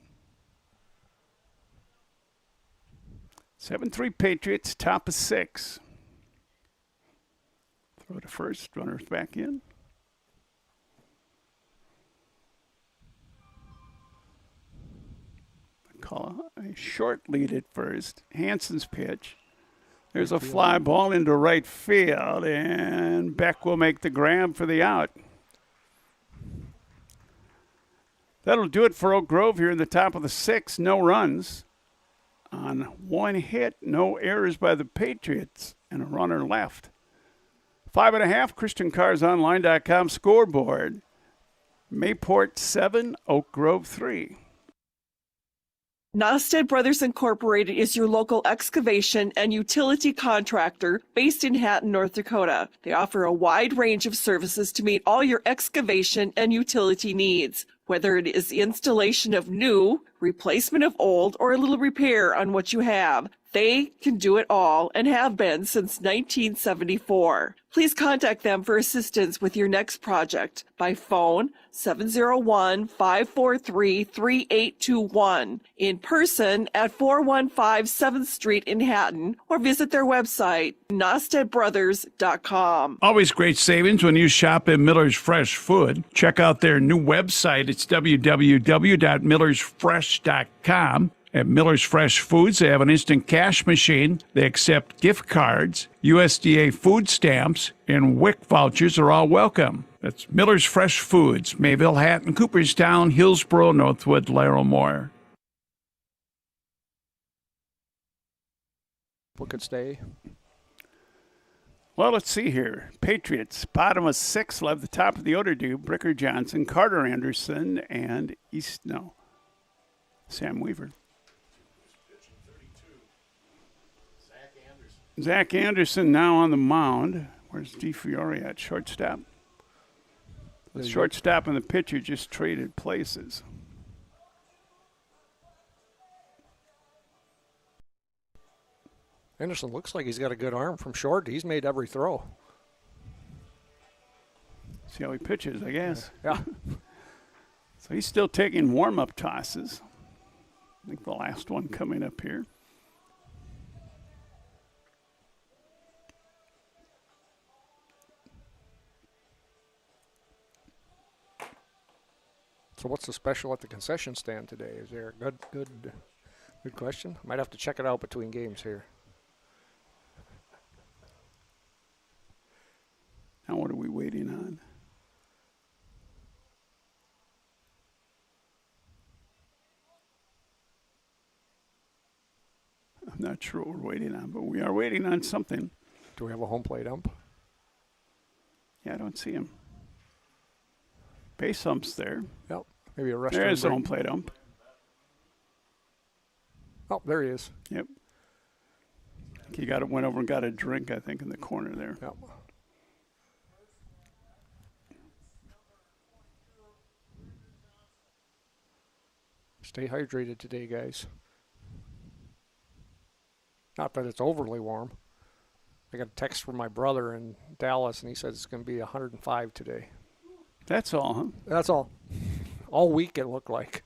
7-3 Patriots, top of 6. Throw to first, runners back in. McCullough, a short lead at first. Hansen's pitch. There's a fly ball into right field, and Beck will make the grab for the out. That'll do it for Oak Grove here in the top of the 6th. No runs on 1 hit, no errors by the Patriots, and a runner left. 5.5, ChristianCarsOnline.com scoreboard. Mayport 7, Oak Grove 3. Nostad Brothers Incorporated is your local excavation and utility contractor based in Hatton, North Dakota. They offer a wide range of services to meet all your excavation and utility needs. Whether it is installation of new, replacement of old, or a little repair on what you have, they can do it all and have been since 1974. Please contact them for assistance with your next project by phone 701-543-3821, in person at 415 7th Street in Hatton, or visit their website, nostadbrothers.com. Always great savings when you shop at Miller's Fresh Food. Check out their new website. It's www.millersfresh.com. At Miller's Fresh Foods, they have an instant cash machine. They accept gift cards, USDA food stamps, and WIC vouchers are all welcome. That's Miller's Fresh Foods, Mayville, Hatton, Cooperstown, Hillsboro, Northwood, Larimore. We could stay. Well, let's see here. Patriots, bottom of 6, will have the top of the order due. Bricker Johnson, Carter Anderson, and Sam Weaver. Zach Anderson now on the mound. Where's DeFiore at shortstop? The shortstop and the pitcher just traded places. Anderson looks like he's got a good arm from short. He's made every throw. See how he pitches, I guess. Yeah. So he's still taking warm-up tosses. I think the last one coming up here. So what's the special at the concession stand today? Is there a good question? Might have to check it out between games here. Now what are we waiting on? I'm not sure what we're waiting on, but we are waiting on something. Do we have a home plate ump? Yeah, I don't see him. Base ump's there. Yep. Maybe a restroom There's the break. home plate ump. Oh, there he is. Yep. He went over and got a drink, I think, in the corner there. Yep. Stay hydrated today, guys. Not that it's overly warm. I got a text from my brother in Dallas, and he said it's going to be 105 today. That's all, huh? That's all. All week it looked like.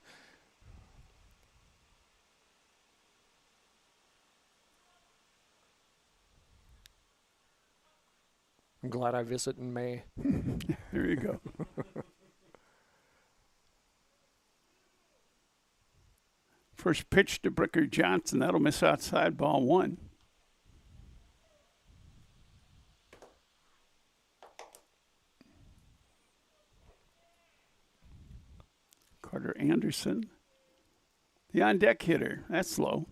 I'm glad I visit in May. There you go. First pitch to Bricker Johnson. That'll miss outside, ball one. Carter Anderson. The on-deck hitter. That's low.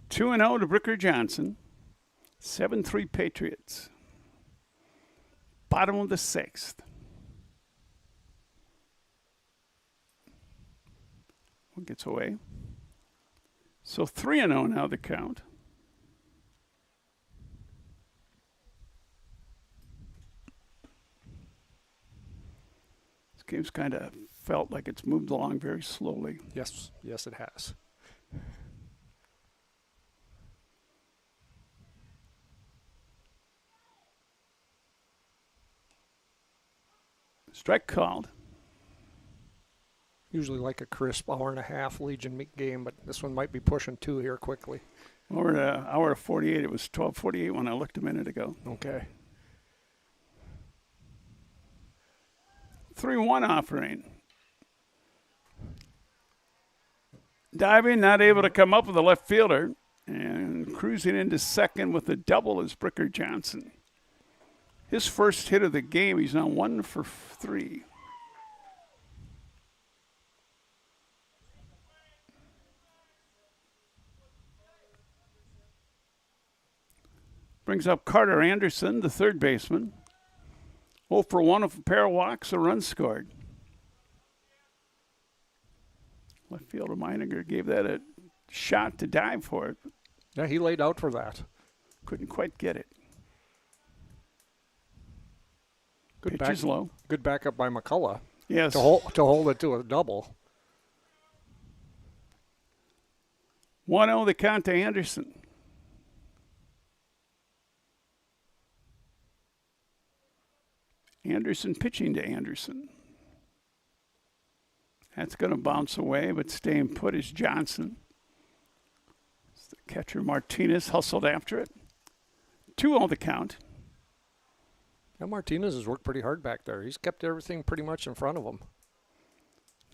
2-0 to Bricker Johnson. 7-3 Patriots. Bottom of the sixth. One gets away. So 3-0 now the count. This game's kind of felt like it's moved along very slowly. Yes, it has. Strike called. Usually like a crisp hour and a half Legion meet game, but this one might be pushing 2 here quickly. Over an hour 48. It was 12:48 when I looked a minute ago. Okay. 3-1 offering. Diving, not able to come up with the left fielder. And cruising into second with a double is Bricker Johnson. His first hit of the game, he's now 1 for 3. Brings up Carter Anderson, the third baseman. 0 for 1 of a pair of walks, a run scored. Left fielder Meininger gave that a shot to dive for it. Yeah, he laid out for that. Couldn't quite get it. Good Pitch is low. Good backup by McCullough. Yes. To hold it to a double. 1-0 the count to Anderson. Anderson pitching to Anderson. That's going to bounce away, but staying put is Johnson. It's the catcher Martinez hustled after it. 2-0 the count. Yeah, Martinez has worked pretty hard back there. He's kept everything pretty much in front of him.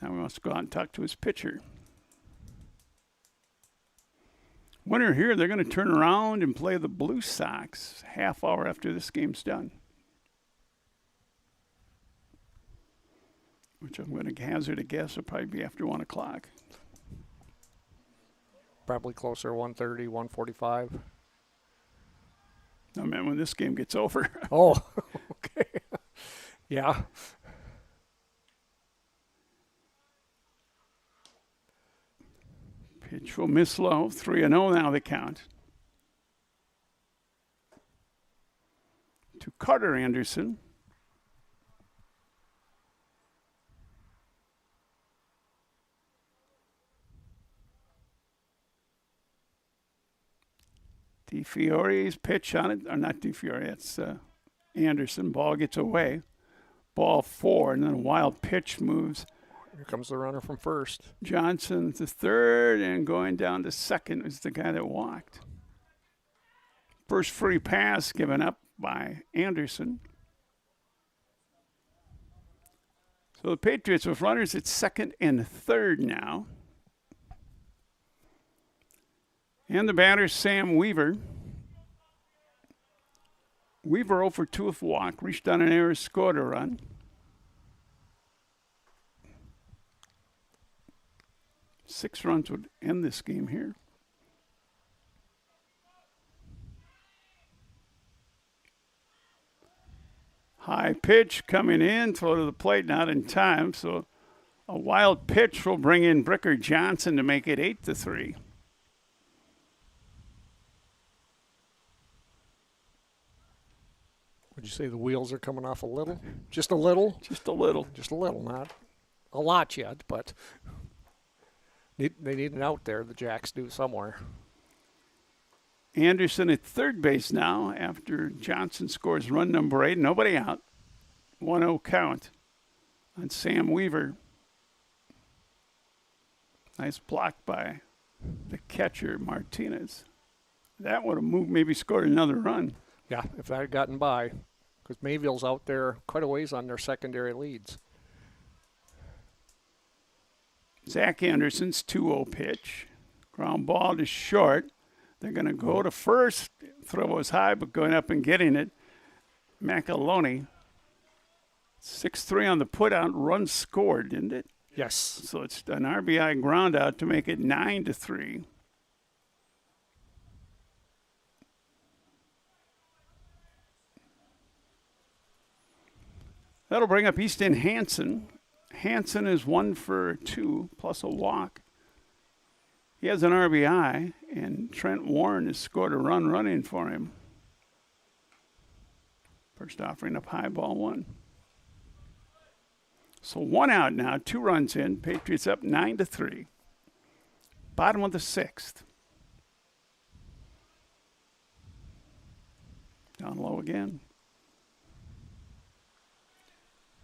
Now we must go out and talk to his pitcher. Winner here, they're going to turn around and play the Blue Sox half hour after this game's done. Which I'm going to hazard a guess will probably be after 1 o'clock. Probably closer, 1:30, 1:45. I mean, when this game gets over. Oh, okay. Yeah. Pitch will miss low. 3-0 now the count. To Carter Anderson. DeFiore's pitch on it, or not DeFiore, it's Anderson. Ball gets away. Ball 4, and then a wild pitch moves. Here comes the runner from first. Johnson to third, and going down to second is the guy that walked. First free pass given up by Anderson. So the Patriots with runners at second and third now. And the batter, Sam Weaver. Weaver 0 for 2 with walk. Reached on an error, scored a run. Six runs would end this game here. High pitch coming in, throw to the plate, not in time. So a wild pitch will bring in Bricker Johnson to make it 8-3. Would you say the wheels are coming off a little? Just a little? Just a little. Just a little, not a lot yet, but they need an out there. The Jacks do somewhere. Anderson at third base now after Johnson scores run number 8. Nobody out. 1-0 count on Sam Weaver. Nice block by the catcher, Martinez. That would have moved, maybe scored another run. Yeah, if that had gotten by, because Mayville's out there quite a ways on their secondary leads. Zach Anderson's 2-0 pitch. Ground ball to short. They're going to go to first. Throw was high, but going up and getting it. McAloney. 6-3 on the putout. Run scored, didn't it? Yes. So it's an RBI ground out to make it 9-3. That'll bring up Easton Hansen. Hansen is 1 for 2 plus a walk. He has an RBI, and Trent Warren has scored a run running for him. First offering up high, ball 1. So 1 out now, 2 runs in. Patriots up 9-3. Bottom of the 6th. Down low again.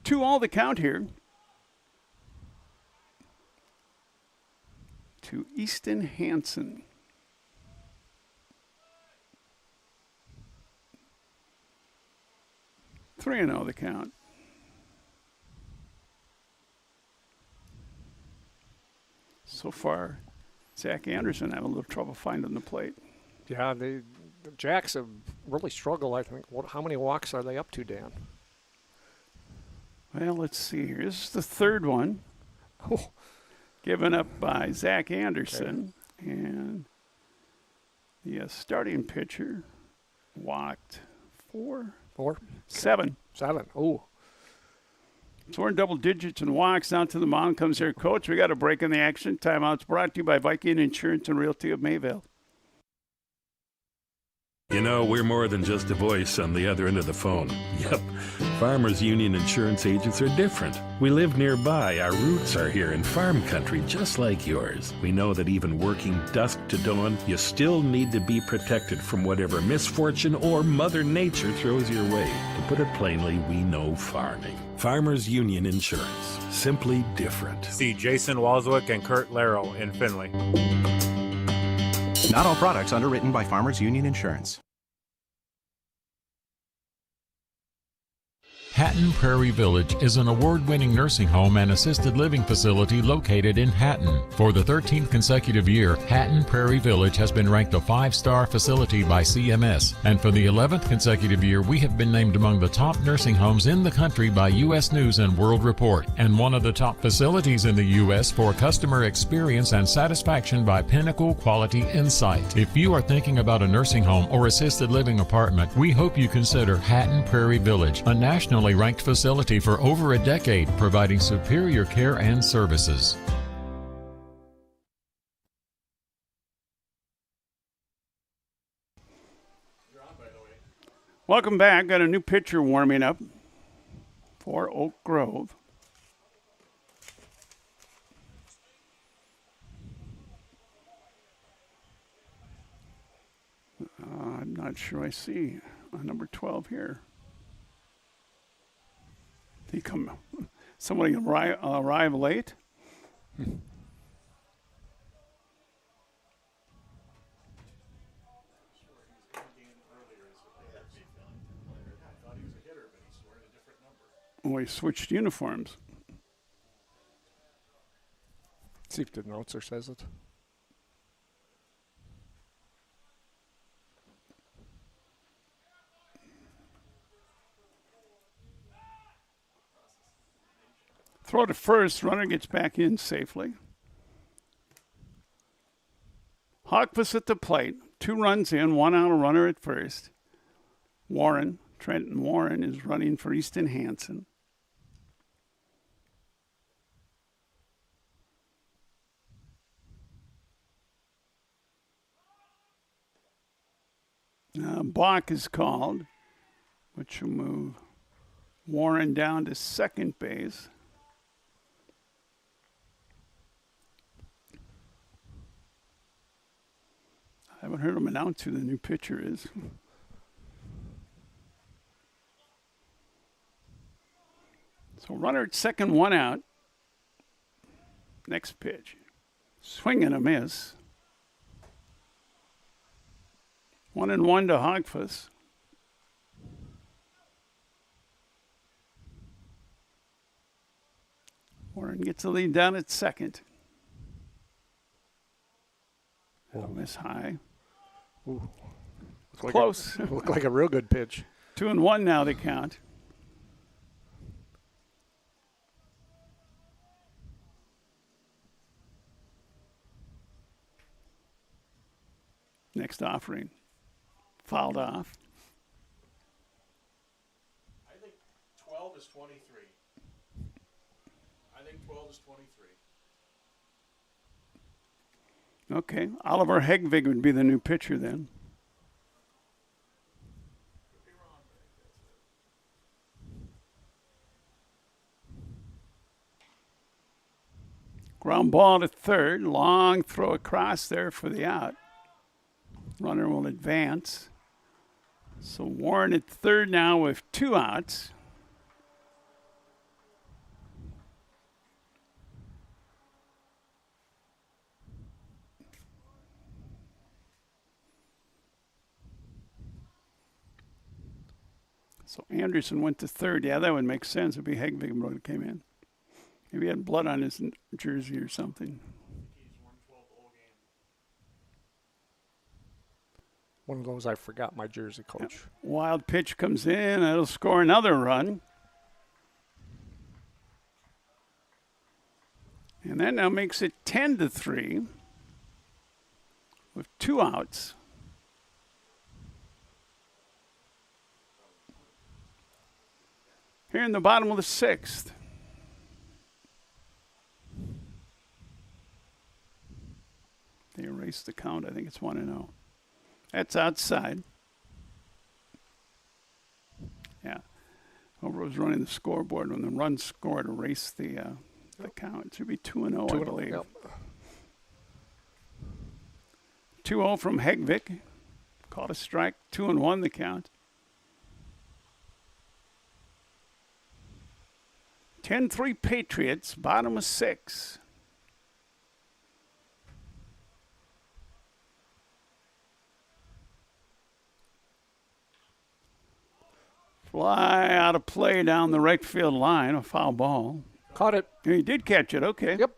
2-all the count here. To Easton Hansen. Three and 0 the count. So far, Zach Anderson having a little trouble finding the plate. Yeah, the Jacks have really struggled, I think. How many walks are they up to, Dan? Well, let's see here. This is the third one. Oh. Given up by Zach Anderson. Okay. And the starting pitcher walked 4. 7. 7. Oh. So we're in double digits and walks. Down to the mound comes their coach. We got a break in the action. Timeout's brought to you by Viking Insurance and Realty of Mayville. You know, we're more than just a voice on the other end of the phone. Yep. Farmers Union insurance agents are different. We live nearby. Our roots are here in farm country, just like yours. We know that even working dusk to dawn, you still need to be protected from whatever misfortune or Mother Nature throws your way. To put it plainly, we know farming. Farmers Union Insurance. Simply different. See Jason Walswick and Kurt Larrow in Findlay. Not all products underwritten by Farmers Union Insurance. Hatton Prairie Village is an award-winning nursing home and assisted living facility located in Hatton. For the 13th consecutive year, Hatton Prairie Village has been ranked a 5-star facility by CMS. And for the 11th consecutive year, we have been named among the top nursing homes in the country by U.S. News and World Report, and one of the top facilities in the U.S. for customer experience and satisfaction by Pinnacle Quality Insight. If you are thinking about a nursing home or assisted living apartment, we hope you consider Hatton Prairie Village, a nationally ranked facility for over a decade, providing superior care and services. Welcome back. Got a new pitcher warming up for Oak Grove. I'm not sure I see number 12 here. Somebody arrive late? Oh, he switched uniforms. See if the announcer says it. Throw to first. Runner gets back in safely. Hawkfuss at the plate. 2 runs in, 1 out, a runner at first. Trenton Warren is running for Easton Hansen. Block is called, which will move Warren down to second base. I haven't heard him announce who the new pitcher is. So runner at second, 1 out. Next pitch. Swing and a miss. 1-1 to Hogfuss. Warren gets the lead down at second. That'll miss high. Ooh. Close. Looked like a real good pitch. 2-1 now they count. Next offering. Fouled off. I think 12 is 23. I think 12 is 23. Okay. Oliver Hegvig would be the new pitcher then. Ground ball to third. Long throw across there for the out. Runner will advance. So Warren at third now with 2 outs. So Anderson went to third. Yeah, that would make sense if Hegvig would have came in. Maybe he had blood on his jersey or something. One of those I forgot my jersey, Coach. Yep. Wild pitch comes in. It'll score another run. And that now makes it 10-3 with 2 outs. Here in the bottom of the 6th. They erased the count. I think it's 1-0. That's outside. Yeah. Whoever was running the scoreboard when the run scored erased the count. It should be 2-0, I believe. Yep. 2-0 from Hegvig. Caught a strike. 2-1 the count. 10-3 Patriots, bottom of 6. Fly out of play down the right field line, a foul ball. Caught it. He did catch it, okay. Yep.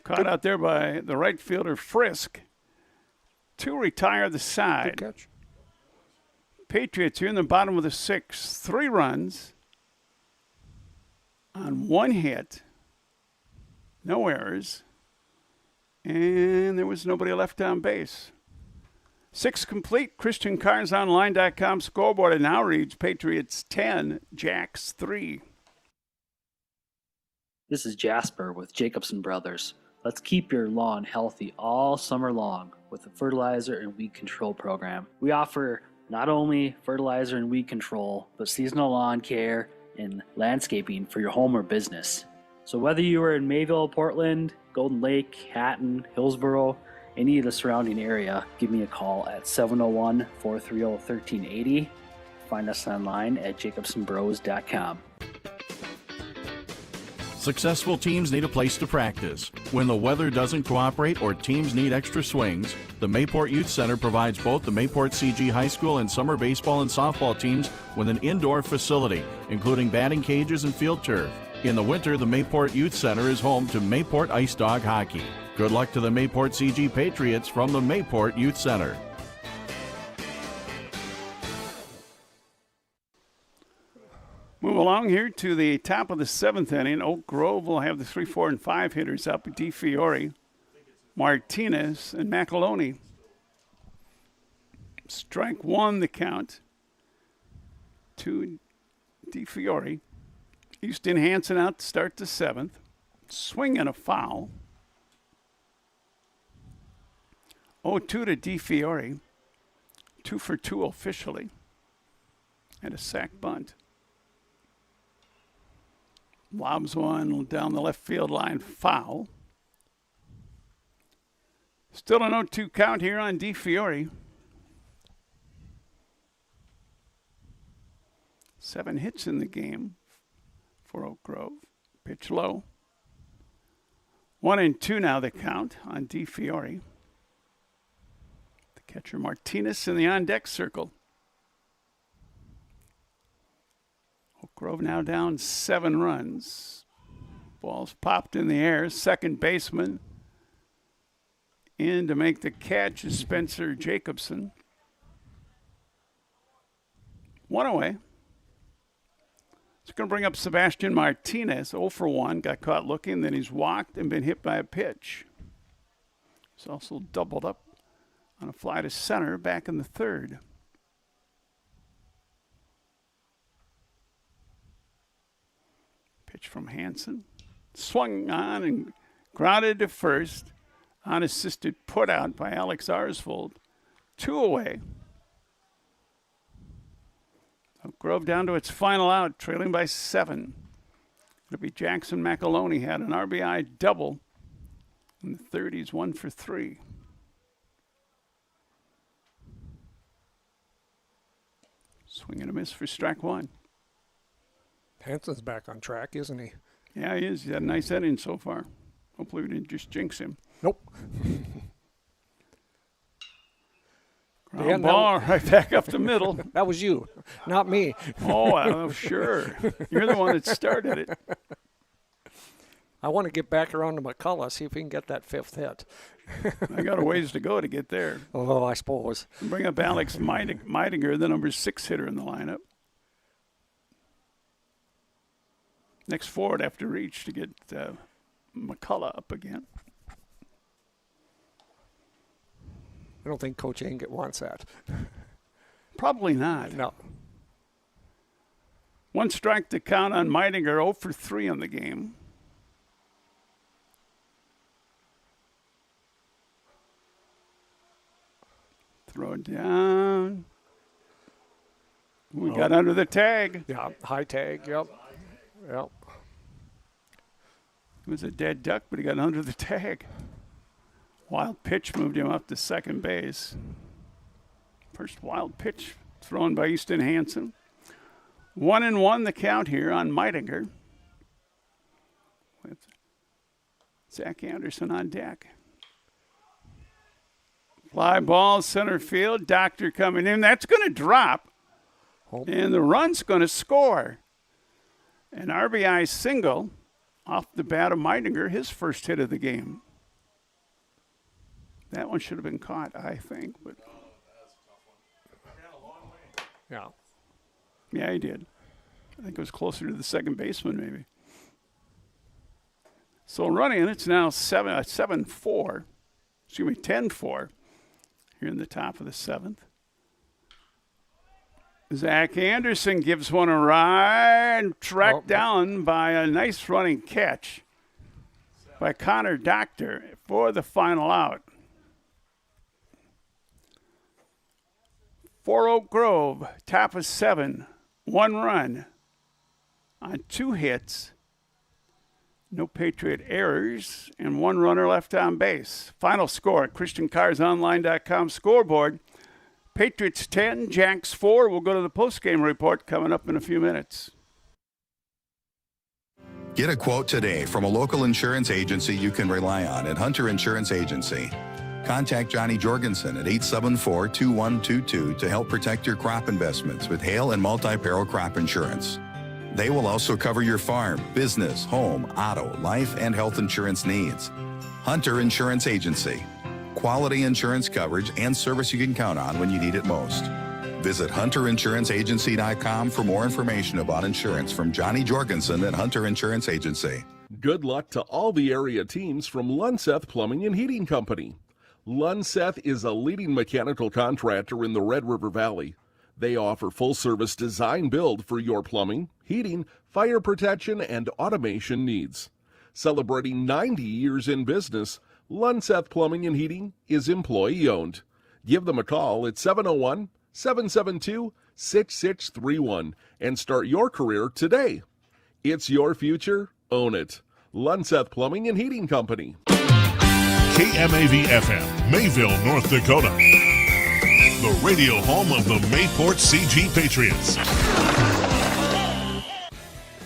Caught out there by the right fielder, Frisk. 2 retire the side. Good catch. Patriots here in the bottom of the 6th. 3 runs on 1 hit. No errors. And there was nobody left on base. 6 complete. ChristianCarsOnline.com scoreboard. It now reads Patriots 10, Jacks 3. This is Jasper with Jacobson Brothers. Let's keep your lawn healthy all summer long with the fertilizer and weed control program. We offer not only fertilizer and weed control, but seasonal lawn care and landscaping for your home or business. So whether you are in Mayville, Portland, Golden Lake, Hatton, Hillsboro, any of the surrounding area, give me a call at 701-430-1380. Find us online at jacobsonbros.com. Successful teams need a place to practice. When the weather doesn't cooperate or teams need extra swings, the Mayport Youth Center provides both the Mayport CG High School and summer baseball and softball teams with an indoor facility, including batting cages and field turf. In the winter, the Mayport Youth Center is home to Mayport Ice Dog Hockey. Good luck to the Mayport CG Patriots from the Mayport Youth Center. Move along here to the top of the 7th inning. Oak Grove will have the 3, 4, and 5 hitters up. DeFiore, Martinez, and McAloney. Strike 1 the count to DeFiore. Houston Hansen out to start the 7th. Swing and a foul. 0-2 to DeFiore. 2 for 2 officially. And a sac bunt. Lobs one down the left field line, foul. Still an 0-2 count here on DeFiore. 7 hits in the game for Oak Grove. Pitch low. 1-2 now the count on DeFiore. The catcher Martinez in the on-deck circle. Oak Grove now down 7 runs. Ball's popped in the air. Second baseman in to make the catch is Spencer Jacobson. 1 away. It's going to bring up Sebastian Martinez, 0 for 1. Got caught looking, then he's walked and been hit by a pitch. He's also doubled up on a fly to center back in the 3rd. Pitch from Hansen. Swung on and grounded to first. Unassisted put out by Alex Arsvold. 2 away. Oak Grove down to its final out, trailing by 7. It'll be Jackson McAloney had an RBI double. In the 30s, 1 for 3. Swing and a miss for strike 1. Hansen's back on track, isn't he? Yeah, he is. He had a nice inning so far. Hopefully we didn't just jinx him. Nope. Ground ball right back up the middle. That was you, not me. Oh, sure. You're the one that started it. I want to get back around to McCullough, see if we can get that 5th hit. I got a ways to go to get there. Oh, I suppose. Bring up Alex Meidinger, the number 6 hitter in the lineup. Next forward after reach to get McCullough up again. I don't think Coach Angett wants that. Probably not. No. 1 strike to count on Meidinger, 0 for 3 on the game. Throw it down. We got under the tag. Yeah, high tag, yep. Yep. It was a dead duck, but he got under the tag. Wild pitch moved him up to second base. First wild pitch thrown by Easton Hansen. 1-1 the count here on Meidinger. With Zach Anderson on deck. Fly ball, center field. Doctor coming in. That's going to drop. And the run's going to score. An RBI single off the bat of Meidinger, his first hit of the game. That one should have been caught, I think. But yeah. Yeah, he did. I think it was closer to the second baseman, maybe. So running, it's now 7-4. Excuse me, 10-4 here in the top of the 7th. Zach Anderson gives one a ride, tracked down by a nice running catch by Connor Doctor for the final out. For Oak Grove, top of 7, 1 run on 2 hits. No Patriot errors, and one runner left on base. Final score at ChristianCarsOnline.com scoreboard. Patriots 10, Jacks 4. We'll go to the postgame report coming up in a few minutes. Get a quote today from a local insurance agency you can rely on at Hunter Insurance Agency. Contact Johnny Jorgensen at 874-2122 to help protect your crop investments with hail and multi-peril crop insurance. They will also cover your farm, business, home, auto, life, and health insurance needs. Hunter Insurance Agency. Quality insurance coverage and service you can count on when you need it most. Visit hunterinsuranceagency.com for more information about insurance from Johnny Jorgensen at Hunter Insurance Agency. Good luck to all the area teams from Lunseth Plumbing and Heating Company. Lunseth is a leading mechanical contractor in the Red River Valley. They offer full-service design build for your plumbing, heating, fire protection, and automation needs. Celebrating 90 years in business, Lunseth Plumbing and Heating is employee-owned. Give them a call at 701-772-6631 and start your career today. It's your future. Own it. Lunseth Plumbing and Heating Company. KMAV-FM, Mayville, North Dakota. The radio home of the Mayport CG Patriots.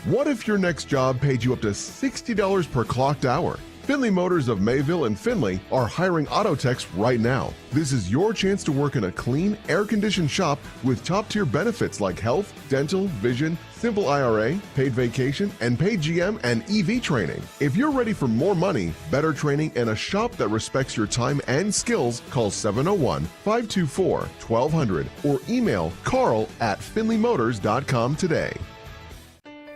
What if your next job paid you up to $60 per clocked hour? Finley Motors of Mayville and Finley are hiring auto techs right now. This is your chance to work in a clean, air-conditioned shop with top-tier benefits like health, dental, vision, simple IRA, paid vacation, and paid GM and EV training. If you're ready for more money, better training, and a shop that respects your time and skills, call 701-524-1200 or email carl@finleymotors.com today.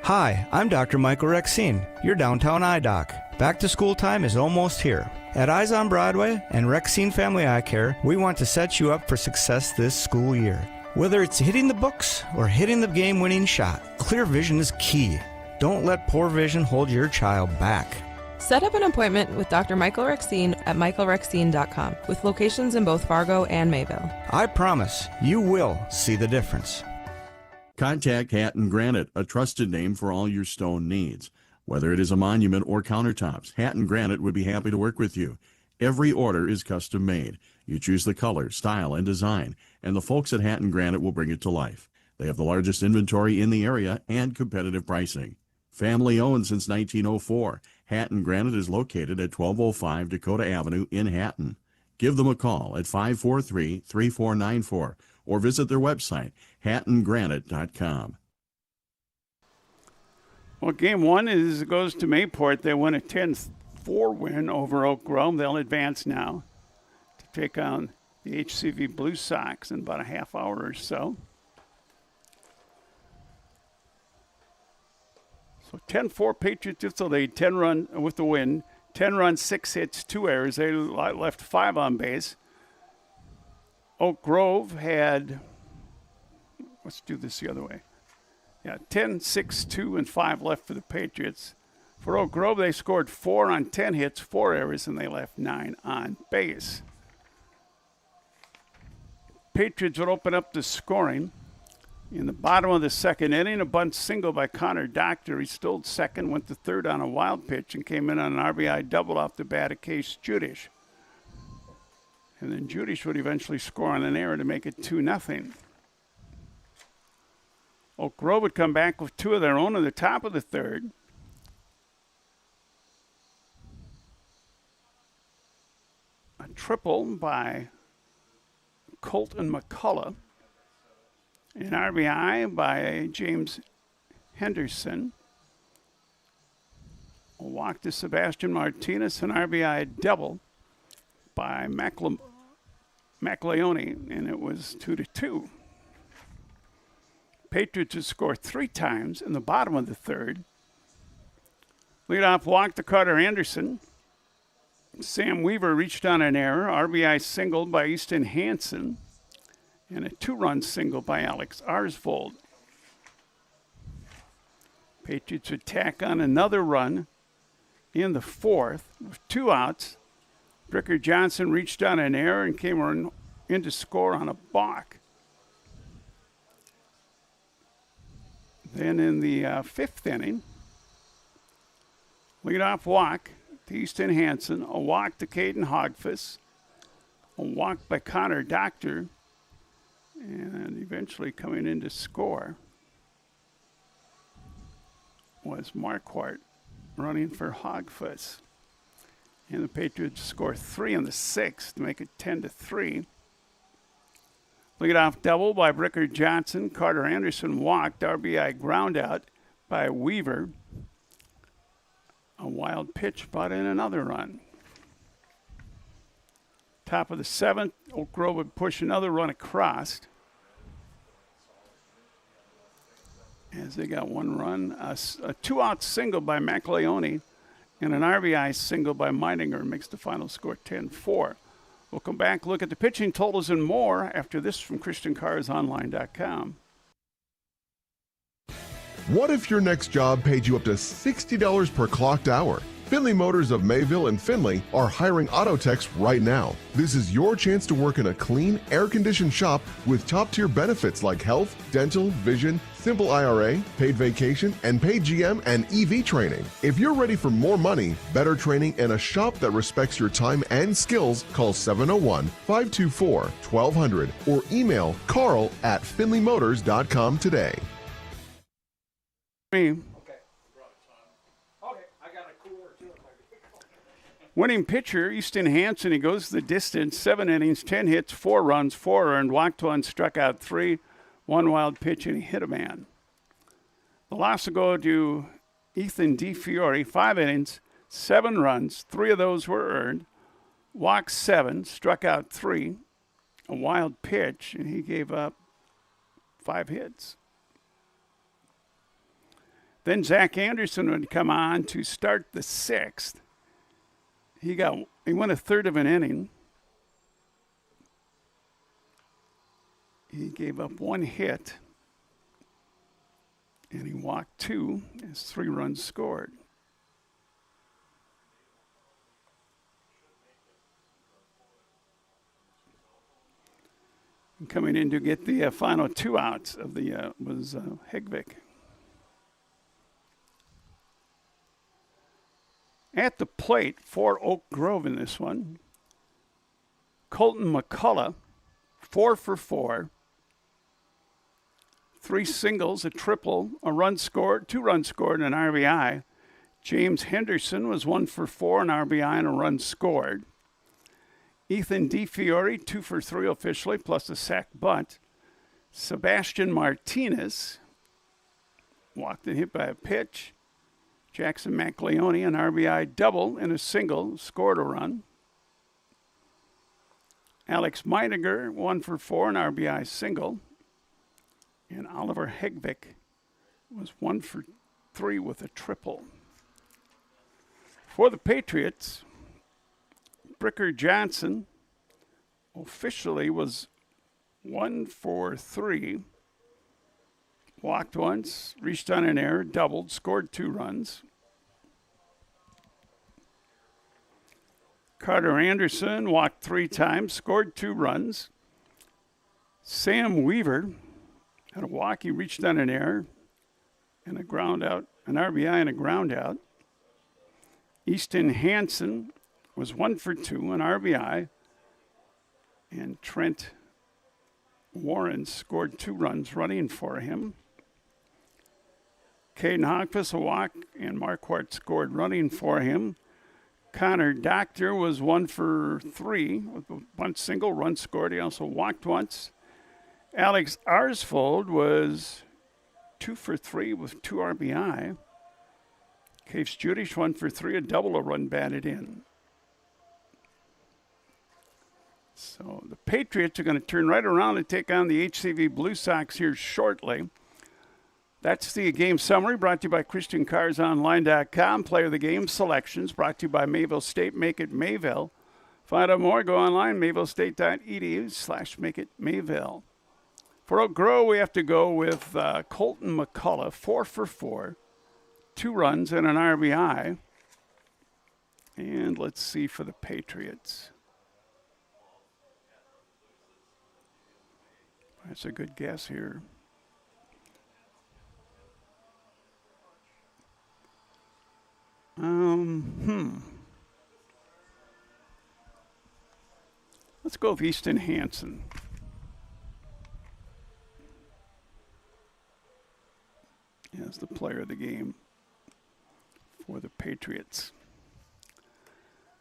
Hi, I'm Dr. Michael Rexine, your downtown eye doc. Back to school time is almost here. At Eyes on Broadway and Rexine Family Eye Care, we want to set you up for success this school year. Whether it's hitting the books or hitting the game-winning shot, clear vision is key. Don't let poor vision hold your child back. Set up an appointment with Dr. Michael Rexine at michaelrexine.com with locations in both Fargo and Mayville. I promise you will see the difference. Contact Hatton Granite, a trusted name for all your stone needs. Whether it is a monument or countertops, Hatton Granite would be happy to work with you. Every order is custom made. You choose the color, style, and design, and the folks at Hatton Granite will bring it to life. They have the largest inventory in the area and competitive pricing. Family owned since 1904, Hatton Granite is located at 1205 Dakota Avenue in Hatton. Give them a call at 543-3494 or visit their website, hattongranite.com. Well, game one goes to Mayport. They win a 10-4 win over Oak Grove. They'll advance now to take on the HCV Blue Sox in about a half hour or so. So 10-4 Patriots will lead, 10-run with the win. 10 runs, 6 hits, 2 errors. They left 5 on base. Oak Grove had, let's do this the other way. Yeah, 10, 6, 2, and 5 left for the Patriots. For Oak Grove, they scored 4 on 10 hits, 4 errors, and they left 9 on base. Patriots would open up the scoring. In the bottom of the second inning, a bunt single by Connor Doctor. He stole second, went to third on a wild pitch, and came in on an RBI double off the bat of Case Judish. And then Judish would eventually score on an error to make it 2-0. Oak Grove would come back with 2 of their own at the top of the third. A triple by Colton McCullough. An RBI by James Henderson. A walk to Sebastian Martinez, an RBI double by Macleone, and it was 2-2. Patriots would score 3 times in the bottom of the third. Leadoff walk to Carter Anderson. Sam Weaver reached on an error. RBI single by Easton Hansen. And a 2-run single by Alex Arsvold. Patriots would tack on another run in the fourth with 2 outs. Bricker Johnson reached on an error and came in to score on a balk. Then in the 5th inning, Leadoff walk to Easton Hansen, a walk to Caden Hogfuss, a walk by Connor Doctor, and eventually coming in to score was Marquardt running for Hogfuss. And the Patriots score 3 in the 6th to make it 10-3. Leadoff double by Bricker Johnson. Carter Anderson walked. RBI ground out by Weaver. A wild pitch brought in another run. Top of the 7th, Oak Grove would push another run across. As they got one run, a 2-out single by McLeone and an RBI single by Meininger makes the final score 10-4. We'll come back, look at the pitching totals and more after this from ChristianCarsOnline.com. What if your next job paid you up to $60 per clocked hour? Finley Motors of Mayville and Finley are hiring auto techs right now. This is your chance to work in a clean, air-conditioned shop with top-tier benefits like health, dental, vision, simple IRA, paid vacation, and paid GM and EV training. If you're ready for more money, better training, and a shop that respects your time and skills, call 701-524-1200 or email carl@finleymotors.com today. Winning pitcher, Easton Hansen, he goes the distance, 7 innings, 10 hits, 4 runs, 4 earned, walked 1, struck out 3, 1 wild pitch, and he hit a man. The loss will go to Ethan DeFiore, 5 innings, 7 runs, 3 of those were earned, walked 7, struck out 3, a wild pitch, and he gave up 5 hits. Then Zach Anderson would come on to start the 6th. He went a third of an inning. He gave up 1 hit, and he walked 2 as 3 runs scored. And coming in to get the final 2 outs of the was Hegvik. At the plate for Oak Grove in this one, Colton McCullough, 4 for 4. 3 singles, a triple, a run scored, 2 runs scored, and an RBI. James Henderson was 1 for 4, an RBI, and a run scored. Ethan DeFiore, 2 for 3 officially, plus a sac bunt. Sebastian Martinez walked and hit by a pitch. Jackson McLeone, an RBI double and a single, scored a run. Alex Meininger, 1 for 4, an RBI single. And Oliver Hegvik was 1 for 3 with a triple. For the Patriots, Bricker Johnson officially was 1 for 3. Walked once, reached on an error, doubled, scored 2 runs. Carter Anderson walked 3 times, scored 2 runs. Sam Weaver had a walk, he reached on an error, and a ground out, an RBI and a ground out. Easton Hansen was 1 for 2, an RBI, and Trent Warren scored 2 runs running for him. Caden Hogfuss a walk, and Marquardt scored running for him. Connor Doctor was 1 for 3 with 1 single run scored. He also walked once. Alex Arsfold was 2 for 3 with 2 RBI. Case Judish 1 for 3, a double, a run batted in. So the Patriots are going to turn right around and take on the HCV Blue Sox here shortly. That's the game summary brought to you by ChristianCarsOnline.com. Player of the game selections brought to you by Mayville State. Make it Mayville. Find out more. Go online, mayvillestate.edu/makeitmayville. For Oak Grove, we have to go with Colton McCullough, 4 for 4, 2 runs and an RBI. And let's see for the Patriots. That's a good guess here. go with Easton Hansen. As the player of the game for the Patriots.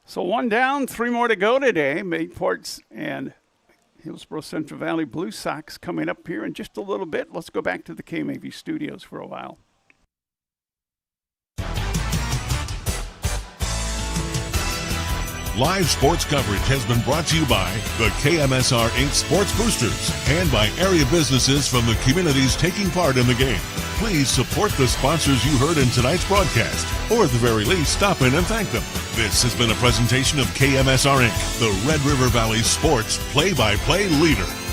So 1 down, 3 more to go today. Mayports and Hillsborough Central Valley Blue Sox coming up here in just a little bit. Let's go back to the KMAV studios for a while. Live sports coverage has been brought to you by the KMSR Inc. Sports Boosters and by area businesses from the communities taking part in the game. Please support the sponsors you heard in tonight's broadcast, or at the very least, stop in and thank them. This has been a presentation of KMSR Inc., the Red River Valley Sports play-by-play leader.